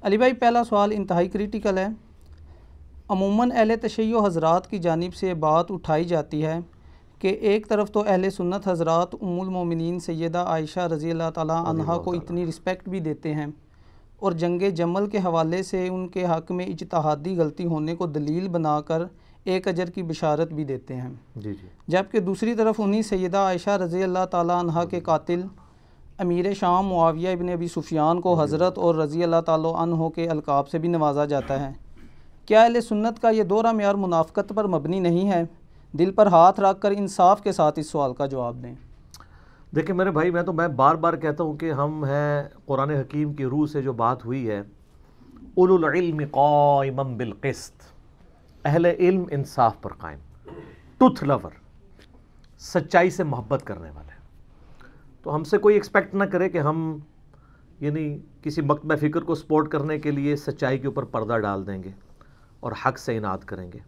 علی بھائی پہلا سوال انتہائی کریٹیکل ہے۔ عموماً اہل تشیع حضرات کی جانب سے بات اٹھائی جاتی ہے کہ ایک طرف تو اہل سنت حضرات ام المومنین سیدہ عائشہ رضی اللہ تعالیٰ عنہا کو اتنی رسپیکٹ بھی دیتے ہیں اور جنگ جمل کے حوالے سے ان کے حق میں اجتہادی غلطی ہونے کو دلیل بنا کر ایک اجر کی بشارت بھی دیتے ہیں، جبکہ دوسری طرف انہی سیدہ عائشہ رضی اللہ تعالیٰ عنہا کے قاتل امیر شام معاویہ ابن ابی سفیان کو حضرت اور رضی اللہ تعالیٰ عنہ کے القاب سے بھی نوازا جاتا ہے۔ کیا اہل سنت کا یہ دوہرا معیار منافقت پر مبنی نہیں ہے؟ دل پر ہاتھ رکھ کر انصاف کے ساتھ اس سوال کا جواب دیں۔ دیکھیں میرے بھائی، میں بار بار کہتا ہوں کہ ہم ہیں قرآن حکیم کی روح سے جو بات ہوئی ہے، اولو العلم قائما بالقسط، اہل علم انصاف پر قائم، ٹروتھ لور، سچائی سے محبت کرنے والے۔ تو ہم سے کوئی ایکسپیکٹ نہ کرے کہ ہم کسی مکتبہ فکر کو سپورٹ کرنے کے لیے سچائی کے اوپر پردہ ڈال دیں گے اور حق سے اناد کریں گے۔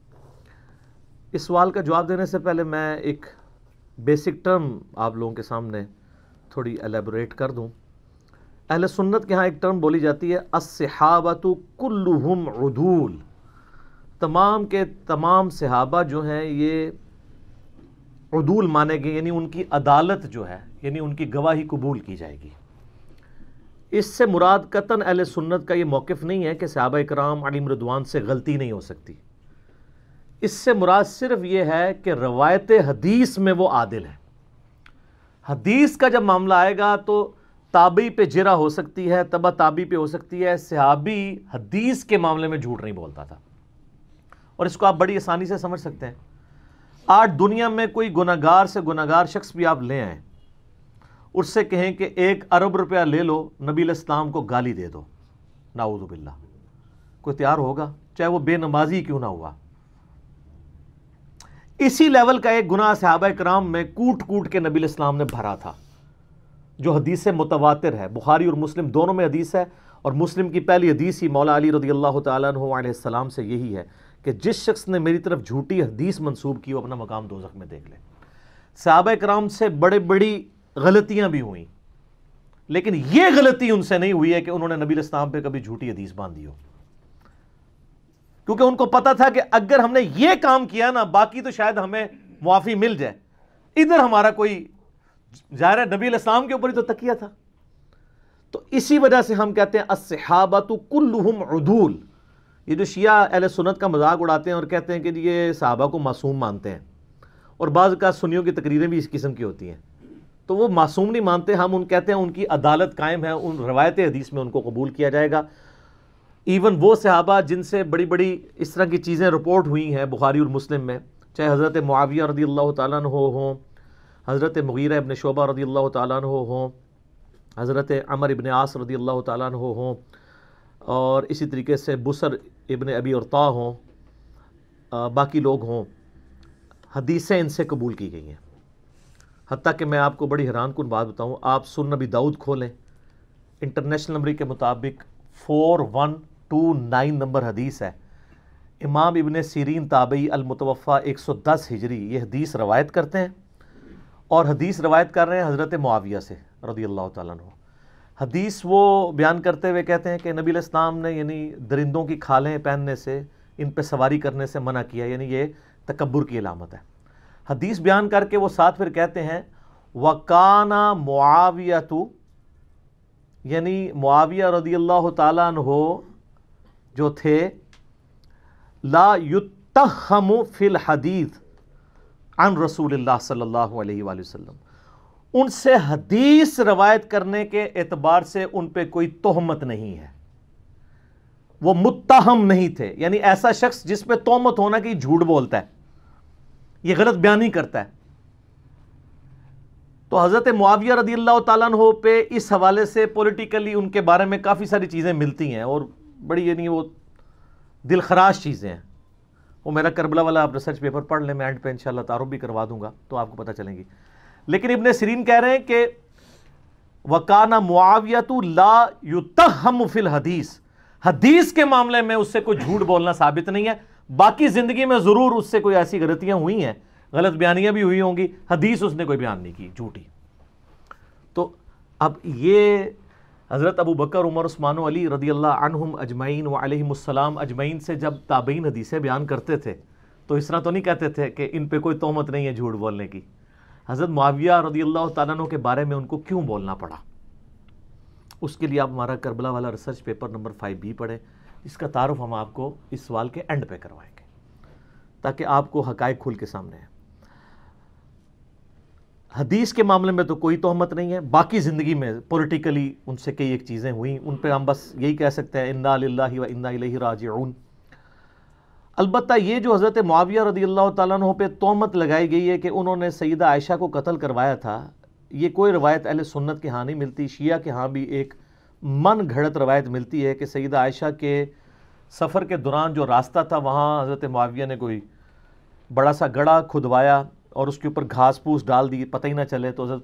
اس سوال کا جواب دینے سے پہلے میں ایک بیسک ٹرم آپ لوگوں کے سامنے تھوڑی ایلیبوریٹ کر دوں۔ اہل سنت کے ہاں ایک ٹرم بولی جاتی ہے، الصحابۃ کلہم عدول، تمام کے تمام صحابہ جو ہیں یہ عدول مانے گئے، یعنی ان کی عدالت جو ہے، یعنی ان کی گواہی قبول کی جائے گی۔ اس سے مراد قطعاً اہل سنت کا یہ موقف نہیں ہے کہ صحابہ کرام علیہم رضوان سے غلطی نہیں ہو سکتی۔ اس سے مراد صرف یہ ہے کہ روایت حدیث میں وہ عادل ہے۔ حدیث کا جب معاملہ آئے گا تو تابعی پہ جرح ہو سکتی ہے، تبع تابعی پہ ہو سکتی ہے، صحابی حدیث کے معاملے میں جھوٹ نہیں بولتا تھا، اور اس کو آپ بڑی آسانی سے سمجھ سکتے ہیں۔ آج دنیا میں کوئی گناہگار سے گناہگار شخص بھی آپ لے آئیں، اس سے کہیں کہ 1 ارب روپیہ لے لو، نبی علیہ السلام کو گالی دے دو، نعوذ باللہ، کوئی تیار ہوگا؟ چاہے وہ بے نمازی کیوں نہ ہوا۔ اسی لیول کا ایک گناہ صحابہ کرام میں کوٹ کوٹ کے نبی علیہ السلام نے بھرا تھا، جو حدیث متواتر ہے، بخاری اور مسلم دونوں میں حدیث ہے، اور مسلم کی پہلی حدیث ہی مولا علی رضی اللہ تعالیٰ عنہ علیہ السلام سے یہی ہے کہ جس شخص نے میری طرف جھوٹی حدیث منسوب کی وہ اپنا مقام دوزخ میں دیکھ لے۔ صحابہ کرام سے بڑی غلطیاں بھی ہوئیں، لیکن یہ غلطی ان سے نہیں ہوئی ہے کہ انہوں نے نبی علیہ السلام پہ کبھی جھوٹی حدیث باندھی ہو، کیونکہ ان کو پتا تھا کہ اگر ہم نے یہ کام کیا نا، باقی تو شاید ہمیں معافی مل جائے۔ ادھر ہمارا کوئی ظاہر ہے نبی علیہ السلام کے اوپر ہی تو تکیہ تھا۔ تو اسی وجہ سے ہم کہتے ہیں الصحابۃ کلہم عدول۔ یہ جو شیعہ اہل سنت کا مذاق اڑاتے ہیں اور کہتے ہیں کہ یہ صحابہ کو معصوم مانتے ہیں، اور بعض کا سنیوں کی تقریریں بھی اس قسم کی ہوتی ہیں، تو وہ معصوم نہیں مانتے، ہم کہتے ہیں ان کی عدالت قائم ہے، ان روایت حدیث میں ان کو قبول کیا جائے گا۔ ایون وہ صحابہ جن سے بڑی اس طرح کی چیزیں رپورٹ ہوئی ہیں بخاری اور مسلم میں، چاہے حضرت معاویہ رضی اللہ تعالیٰ عنہ ہوں، حضرت مغیرہ ابن شعبہ رضی اللہ تعالیٰ عنہ ہوں، حضرت عمر ابن عاص رضی اللہ تعالیٰ عنہ ہوں، اور اسی طریقے سے بصر ابن ابی ارطا ہوں، باقی لوگ ہوں، حدیثیں ان سے قبول کی گئی ہیں۔ حتیٰ کہ میں آپ کو بڑی حیران کن بات بتاؤں، آپ سنن نبی داؤد کھولیں، انٹرنیشنل نمبر کے مطابق 4129 نمبر حدیث ہے۔ امام ابن سیرین تابعی المتوفہ 110 ہجری یہ حدیث روایت کرتے ہیں، اور حدیث روایت کر رہے ہیں حضرت معاویہ سے رضی اللہ تعالیٰ عنہ۔ حدیث وہ بیان کرتے ہوئے کہتے ہیں کہ نبی علیہ السلام نے درندوں کی کھالیں پہننے سے، ان پہ سواری کرنے سے منع کیا، یہ تکبر کی علامت ہے۔ حدیث بیان کر کے وہ ساتھ پھر کہتے ہیں وَقَانَ مُعَاوِيَةُ، یعنی معاویہ رضی اللہ تعالیٰ عنہ جو تھے، لا یتہم فی الحدیث عن رسول اللہ صلی اللہ علیہ وآلہ وسلم، ان سے حدیث روایت کرنے کے اعتبار سے ان پہ کوئی تہمت نہیں ہے، وہ متہم نہیں تھے، یعنی ایسا شخص جس پہ تہمت ہونا کہ جھوٹ بولتا ہے، یہ غلط بیانی کرتا ہے۔ تو حضرت معاویہ رضی اللہ تعالیٰ عنہ پہ اس حوالے سے پولیٹیکلی ان کے بارے میں کافی ساری چیزیں ملتی ہیں، اور بڑی وہ دل خراش چیزیں ہیں۔ وہ میرا کربلا والا آپ ریسرچ پیپر پڑھ لیں، میں اینڈ پہ انشاءاللہ تعارف بھی کروا دوں گا تو آپ کو پتہ چلیں گی۔ لیکن ابن سیرین کہہ رہے ہیں کہ وَقَانَ مُعَاوِيَةُ لَا يُتَّهَّمُ فِي الْحَدِيثِ، حدیث کے معاملے میں اس سے کوئی جھوٹ بولنا ثابت نہیں ہے، باقی زندگی میں ضرور اس سے کوئی ایسی غلطیاں ہوئی ہیں، غلط بیانیاں بھی ہوئی ہوں گی، حدیث اس نے کوئی بیان نہیں کی جھوٹی۔ تو اب یہ حضرت ابو بکر، عمر، عثمان و علی رضی اللہ عنہم اجمعین و علیہم السلام اجمعین سے جب تابعین حدیثیں بیان کرتے تھے تو اس طرح تو نہیں کہتے تھے کہ ان پہ کوئی تہمت نہیں ہے جھوٹ بولنے کی. حضرت معاویہ رضی اللہ تعالیٰ عنہ کے بارے میں ان کو کیوں بولنا پڑا؟ اس کے لیے آپ ہمارا کربلا والا ریسرچ پیپر نمبر 5B پڑھیں، اس کا تعارف ہم آپ کو اس سوال کے اینڈ پہ کروائیں گے تاکہ آپ کو حقائق کھل کے سامنے ہیں. حدیث کے معاملے میں تو کوئی تہمت نہیں ہے، باقی زندگی میں پولیٹیکلی ان سے کئی ایک چیزیں ہوئیں، ان پہ ہم بس یہی کہہ سکتے ہیں انا للہ و انا الیہ راجعون. البتہ یہ جو حضرت معاویہ رضی اللہ تعالیٰ عنہ پہ تہمت لگائی گئی ہے کہ انہوں نے سیدہ عائشہ کو قتل کروایا تھا، یہ کوئی روایت اہل سنت کے ہاں نہیں ملتی. شیعہ کے ہاں بھی ایک من گھڑت روایت ملتی ہے کہ سیدہ عائشہ کے سفر کے دوران جو راستہ تھا وہاں حضرت معاویہ نے کوئی بڑا سا گڑھا کھدوایا اور اس کے اوپر گھاس پھوس ڈال دی، پتہ ہی نہ چلے. تو حضرت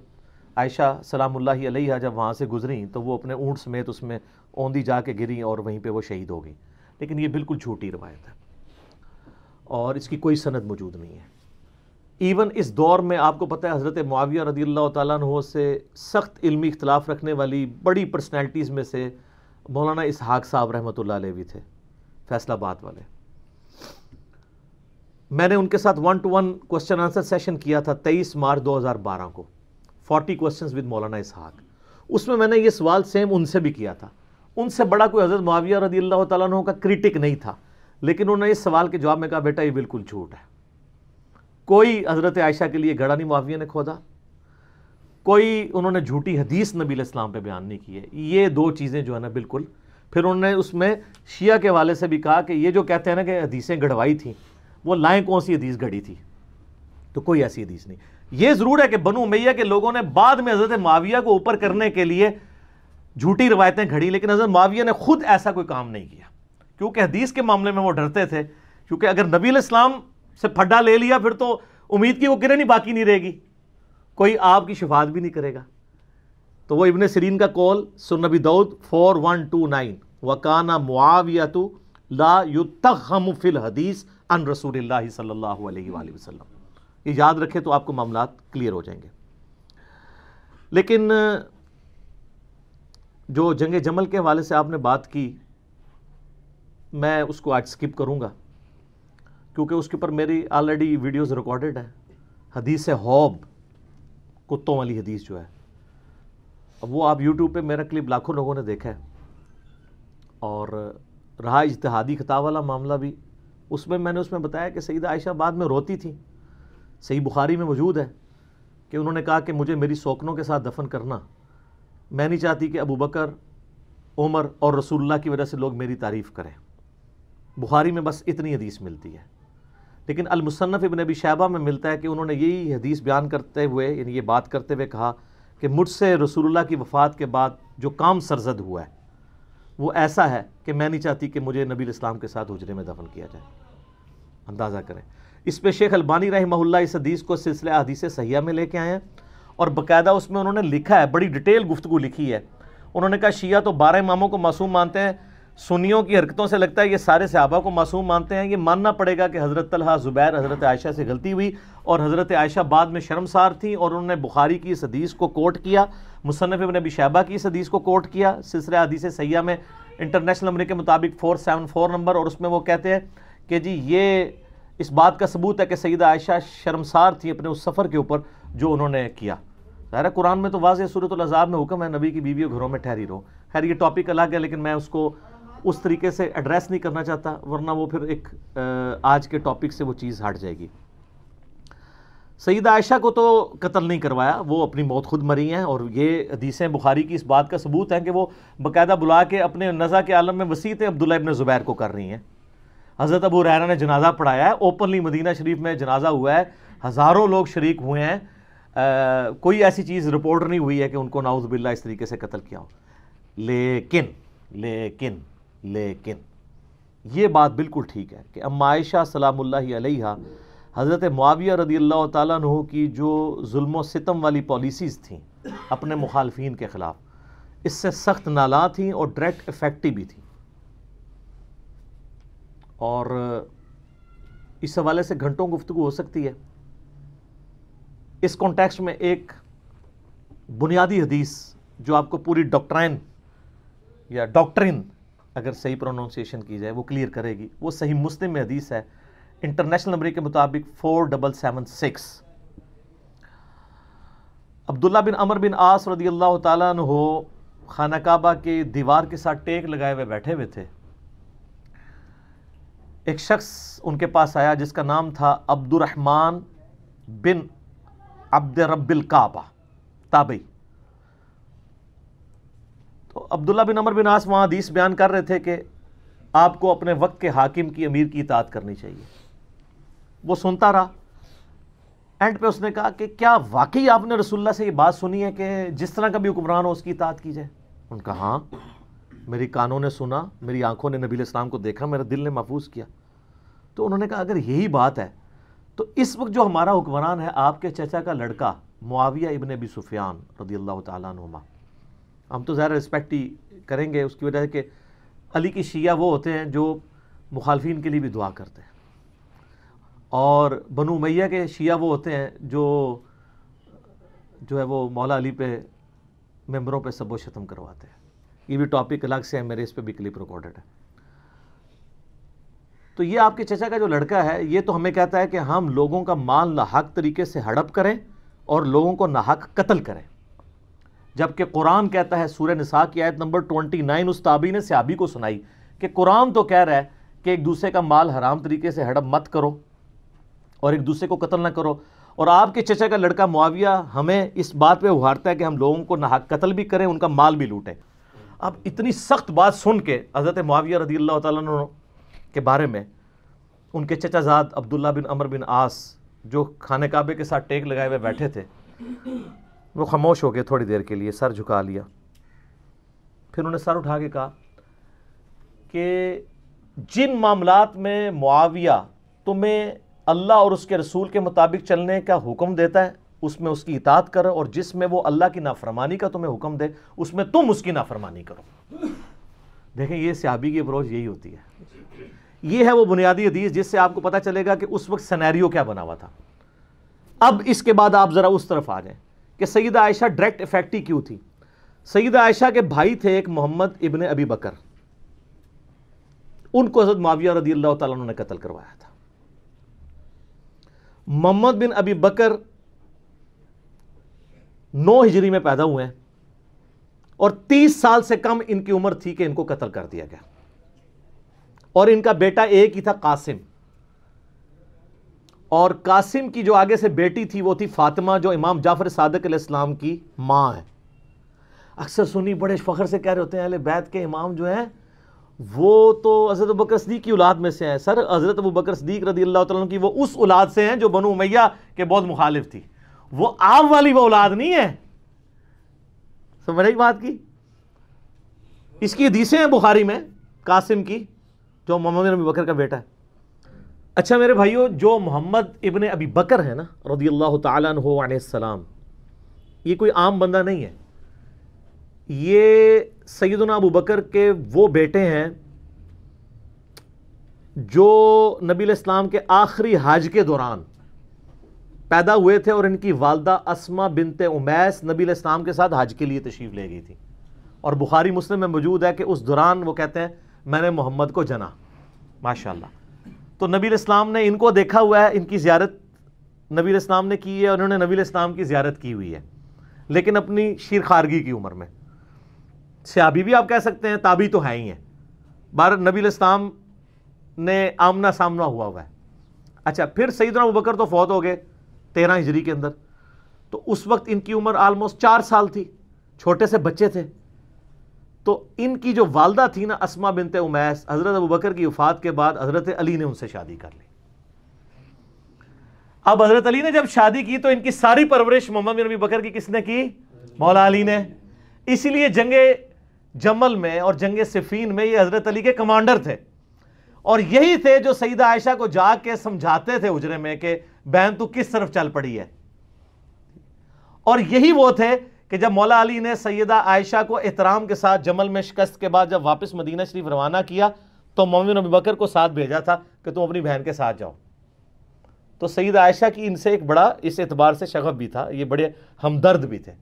عائشہ سلام اللہ علیہا جب وہاں سے گزریں تو وہ اپنے اونٹ سمیت اس میں اوندھی جا کے گریں اور وہیں پہ وہ شہید ہو گئیں. لیکن یہ بالکل جھوٹی روایت ہے اور اس کی کوئی سند موجود نہیں ہے. ایون اس دور میں آپ کو پتہ ہے حضرت معاویہ رضی اللہ تعالیٰ عنہ سے سخت علمی اختلاف رکھنے والی بڑی پرسنالٹیز میں سے مولانا اسحاق صاحب رحمۃ اللہ علیہ بھی تھے، فیصل آباد والے. میں نے ان کے ساتھ 1-to-1 کوسچن آنسر سیشن کیا تھا 23 مارچ 2012 کو، 40 کوسچنز ود مولانا اسحاق. اس میں نے یہ سوال سیم ان سے بھی کیا تھا. ان سے بڑا کوئی حضرت معاویہ رضی اللہ تعالیٰ عنہ کا کرٹک نہیں تھا، لیکن انہوں نے اس سوال کے جواب میں کہا بیٹا یہ بالکل جھوٹ ہے. کوئی حضرت عائشہ کے لیے گڑھا نہیں معاویہ نے کھودا، کوئی انہوں نے جھوٹی حدیث نبی علیہ السلام پہ بیان نہیں کی ہے. یہ دو چیزیں جو ہے نا بالکل. پھر انہوں نے اس میں شیعہ کے والے سے بھی کہا کہ یہ جو کہتے ہیں نا کہ حدیثیں گڑھوائی تھیں، وہ لائیں کون سی حدیث گھڑی تھی؟ تو کوئی ایسی حدیث نہیں. یہ ضرور ہے کہ بنو امیہ کے لوگوں نے بعد میں حضرت معاویہ کو اوپر کرنے کے لیے جھوٹی روایتیں گھڑی، لیکن حضرت معاویہ نے خود ایسا کوئی کام نہیں کیا کیونکہ حدیث کے معاملے میں وہ ڈرتے تھے. کیونکہ اگر نبی علیہ السلام سے پھڈا لے لیا پھر تو امید کی وہ کرن ہی باقی نہیں رہے گی، کوئی آپ کی شفاعت بھی نہیں کرے گا. تو وہ ابن سیرین کا قول سنن نبی داؤد 4129 وَكَانَ مُعَاوِيَةُ لَا يُتَّخَّمُ فِي الْحَدِيثِ عن رسول اللہ صلی اللہ علیہ وآلہ وسلم. یہ یاد رکھے تو آپ کو معاملات کلیئر ہو جائیں گے. لیکن جو جنگ جمل کے حوالے سے آپ نے بات کی، میں اس کو آج سکپ کروں گا کیونکہ اس کے اوپر میری آلریڈی ویڈیوز ریکارڈڈ ہیں. حدیث حوب، کتوں والی حدیث جو ہے، اب وہ آپ یوٹیوب پہ میرا کلپ لاکھوں لوگوں نے دیکھا ہے. اور رہا اجتہادی خطا والا معاملہ بھی، اس میں نے بتایا کہ سیدہ عائشہ بعد میں روتی تھی. صحیح بخاری میں موجود ہے کہ انہوں نے کہا کہ مجھے میری سوکنوں کے ساتھ دفن کرنا، میں نہیں چاہتی کہ ابو بکر، عمر اور رسول اللہ کی وجہ سے لوگ میری تعریف کریں. بخاری میں بس اتنی حدیث ملتی ہے. لیکن المصنف ابن ابی شیبہ میں ملتا ہے کہ انہوں نے یہی حدیث بیان کرتے ہوئے، یعنی یہ بات کرتے ہوئے کہا کہ مجھ سے رسول اللہ کی وفات کے بعد جو کام سرزد ہوا ہے وہ ایسا ہے کہ میں نہیں چاہتی کہ مجھے نبی علیہ السلام کے ساتھ حجرے میں دفن کیا جائے. اندازہ کریں. اس پہ شیخ البانی رحمہ اللہ اس حدیث کو سلسلہ احادیث صحیحہ میں لے کے آئے ہیں اور باقاعدہ اس میں انہوں نے لکھا ہے، بڑی ڈیٹیل گفتگو لکھی ہے. انہوں نے کہا شیعہ تو 12 اماموں کو معصوم مانتے ہیں، سنیوں کی حرکتوں سے لگتا ہے یہ سارے صحابہ کو معصوم مانتے ہیں. یہ ماننا پڑے گا کہ حضرت طلحہ، زبیر، حضرت عائشہ سے غلطی ہوئی اور حضرت عائشہ بعد میں شرمسار تھیں اور انہوں نے بخاری کی اس حدیث کو کوٹ کیا، مصنف ابن ابی شیبہ کی اس حدیث کو کوٹ کیا سلسلہ حدیث صحیحہ میں انٹرنیشنل نمبر کے مطابق 474 نمبر. اور اس میں وہ کہتے ہیں کہ جی یہ اس بات کا ثبوت ہے کہ سیدہ عائشہ شرمسار تھی اپنے اس سفر کے اوپر جو انہوں نے کیا. ظاہر ہے قرآن میں تو واضح سورۃ الاحزاب میں حکم ہے نبی کی بیویوں گھروں میں ٹھہری رہو. خیر یہ ٹاپک الگ ہے لیکن میں اس کو اس طریقے سے ایڈریس نہیں کرنا چاہتا ورنہ وہ پھر ایک آج کے ٹاپک سے وہ چیز ہٹ جائے گی. سیدہ عائشہ کو تو قتل نہیں کروایا، وہ اپنی موت خود مری ہیں اور یہ حدیثیں بخاری کی اس بات کا ثبوت ہیں کہ وہ باقاعدہ بلا کے اپنے نزا کے عالم میں وصیتیں عبداللہ ابن زبیر کو کر رہی ہیں. حضرت ابو ہریرہ نے جنازہ پڑھایا ہے، اوپنلی مدینہ شریف میں جنازہ ہوا ہے، ہزاروں لوگ شریک ہوئے ہیں. کوئی ایسی چیز رپورٹ نہیں ہوئی ہے کہ ان کو نعوذ باللہ اس طریقے سے قتل کیا ہو. لیکن یہ بات بالکل ٹھیک ہے کہ ام عائشہ سلام اللہ علیہا حضرت معاویہ رضی اللہ تعالیٰ عنہ کی جو ظلم و ستم والی پالیسیز تھیں اپنے مخالفین کے خلاف، اس سے سخت نالاں تھیں اور ڈائریکٹ افیکٹو بھی تھیں. اور اس حوالے سے گھنٹوں گفتگو ہو سکتی ہے. اس کانٹیکسٹ میں ایک بنیادی حدیث جو آپ کو پوری ڈاکٹرائن یا ڈاکٹرن اگر صحیح پروننسیشن کی جائے وہ کلیئر کرے گی. وہ صحیح مسلم میں حدیث ہے انٹرنیشنل نمبر کے مطابق 4776. عبداللہ بن عمر بن عاص رضی اللہ تعالیٰ عنہ خانہ کعبہ کے دیوار کے ساتھ ٹیک لگائے ہوئے بیٹھے ہوئے تھے. ایک شخص ان کے پاس آیا جس کا نام تھا عبد الرحمن بن عبد رب الکعبہ تابعی. تو عبداللہ بن عمر بن عاص وہاں حدیث بیان کر رہے تھے کہ آپ کو اپنے وقت کے حاکم کی امیر کی اطاعت کرنی چاہیے. وہ سنتا رہا. اینڈ پہ اس نے کہا کہ کیا واقعی آپ نے رسول اللہ سے یہ بات سنی ہے کہ جس طرح کا بھی حکمران ہو اس کی اطاعت کی جائے؟ ان کا ہاں، میری کانوں نے سنا، میری آنکھوں نے نبی علیہ السلام کو دیکھا، میرے دل نے محفوظ کیا. تو انہوں نے کہا اگر یہی بات ہے تو اس وقت جو ہمارا حکمران ہے آپ کے چچا کا لڑکا معاویہ ابن ابی سفیان رضی اللہ تعالیٰ عنہما، ہم تو ظاہر رسپیکٹ ہی کریں گے اس کی وجہ سے کہ علی کی شیعہ وہ ہوتے ہیں جو مخالفین کے لیے بھی دعا کرتے ہیں، اور بنو امیہ کے شیعہ وہ ہوتے ہیں جو ہے وہ مولا علی پہ ممبروں پہ سب و شتم کرواتے ہیں. یہ بھی ٹاپک الگ سے ہے، میرے اس پہ بھی کلپ ریکارڈڈ ہے. تو یہ آپ کے چچا کا جو لڑکا ہے یہ تو ہمیں کہتا ہے کہ ہم لوگوں کا مال ناحق طریقے سے ہڑپ کریں اور لوگوں کو ناحق قتل کریں، جبکہ قرآن کہتا ہے سورہ نساء کی آیت نمبر 29 اس تابعی نے صحابی کو سنائی کہ قرآن تو کہہ رہا ہے کہ ایک دوسرے کا مال حرام طریقے سے ہڑپ مت کرو اور ایک دوسرے کو قتل نہ کرو، اور آپ کے چچا کا لڑکا معاویہ ہمیں اس بات پہ ابھارتا ہے کہ ہم لوگوں کو ناحق قتل بھی کریں، ان کا مال بھی لوٹیں. اب اتنی سخت بات سن کے حضرت معاویہ رضی اللہ تعالیٰ عنہ کے بارے میں ان کے چچا زاد عبداللہ بن عمر بن عاص جو خانہ کعبے کے ساتھ ٹیک لگائے ہوئے بیٹھے تھے وہ خاموش ہو گئے تھوڑی دیر کے لیے، سر جھکا لیا. پھر انہوں نے سر اٹھا کے کہا کہ جن معاملات میں معاویہ تمہیں اللہ اور اس کے رسول کے مطابق چلنے کا حکم دیتا ہے اس میں اس کی اطاعت کرو، اور جس میں وہ اللہ کی نافرمانی کا تمہیں حکم دے اس میں تم اس کی نافرمانی کرو. دیکھیں یہ صحابی کی اپروچ یہی ہوتی ہے. یہ ہے وہ بنیادی حدیث جس سے آپ کو پتہ چلے گا کہ اس وقت سینیریو کیا بنا ہوا تھا. اب اس کے بعد آپ ذرا اس طرف آ جائیں کہ سیدہ عائشہ ڈائریکٹ افیکٹ ہی کیوں تھی. سیدہ عائشہ کے بھائی تھے ایک محمد ابن ابی بکر، ان کو حضرت معاویہ رضی اللہ تعالیٰ عنہ نے قتل کروایا تھا. محمد بن ابی بکر 9 ہجری میں پیدا ہوئے ہیں اور 30 سال سے کم ان کی عمر تھی کہ ان کو قتل کر دیا گیا، اور ان کا بیٹا ایک ہی تھا قاسم، اور قاسم کی جو آگے سے بیٹی تھی وہ تھی فاطمہ جو امام جعفر صادق علیہ السلام کی ماں ہے. اکثر سنی بڑے فخر سے کہہ رہے ہوتے ہیں اہل بیت کے امام جو ہیں وہ تو حضرت ابوبکر صدیق کی اولاد میں سے ہیں. سر حضرت ابوبکر صدیق رضی اللہ تعالیٰ عنہ کی وہ اس اولاد سے ہیں جو بنو امیہ کے بہت مخالف تھی، وہ آپ والی وہ اولاد نہیں ہے. سمجھ رہی بات کی؟ اس کی حدیثیں ہیں بخاری میں قاسم کی جو محمد ابن ابی بکر کا بیٹا ہے. اچھا میرے بھائیو، جو محمد ابن ابی بکر ہے نا رضی اللہ تعالیٰ عنہ علیہ السلام، یہ کوئی عام بندہ نہیں ہے. یہ سیدنا ابو بکر کے وہ بیٹے ہیں جو نبی علیہ السلام کے آخری حج کے دوران پیدا ہوئے تھے، اور ان کی والدہ اسما بنت امیس نبی علیہ السلام کے ساتھ حج کے لیے تشریف لے گئی تھی، اور بخاری مسلم میں موجود ہے کہ اس دوران وہ کہتے ہیں میں نے محمد کو جنا. ماشاءاللہ. تو نبی علیہ السلام نے ان کو دیکھا ہوا ہے، ان کی زیارت نبی علیہ السلام نے کی ہے، اور انہوں نے نبی علیہ السلام کی زیارت کی ہوئی ہے، لیکن اپنی شیر خارگی کی عمر میں. صحابی بھی آپ کہہ سکتے ہیں، تابعی تو ہیں ہی ہیں. بار نبی علیہ السلام نے آمنا سامنا ہوا ہے. اچھا پھر سیدنا ابوبکر تو فوت ہو گئے 13 ہجری کے اندر، تو اس وقت ان کی عمر آلموسٹ 4 سال تھی، چھوٹے سے بچے تھے. تو ان کی جو والدہ تھی نا اسما بنت امیس، حضرت ابوبکر کی وفات کے بعد حضرت علی نے ان سے شادی کر لی. اب حضرت علی نے جب شادی کی تو ان کی ساری پرورش محمد بن ابی بکر کی کس نے کی؟ مولا علی نے. اسی لیے جنگ جمل میں اور جنگ صفین میں یہ حضرت علی کے کمانڈر تھے، اور یہی تھے جو سیدہ عائشہ کو جا کے سمجھاتے تھے حجرے میں کہ بہن تو کس طرف چل پڑی ہے. اور یہی وہ تھے کہ جب مولا علی نے سیدہ عائشہ کو احترام کے ساتھ جمل میں شکست کے بعد جب واپس مدینہ شریف روانہ کیا تو محمد بن ابی بکر کو ساتھ بھیجا تھا کہ تم اپنی بہن کے ساتھ جاؤ. تو سیدہ عائشہ کی ان سے ایک بڑا اس اعتبار سے شغف بھی تھا، یہ بڑے ہمدرد بھی تھے.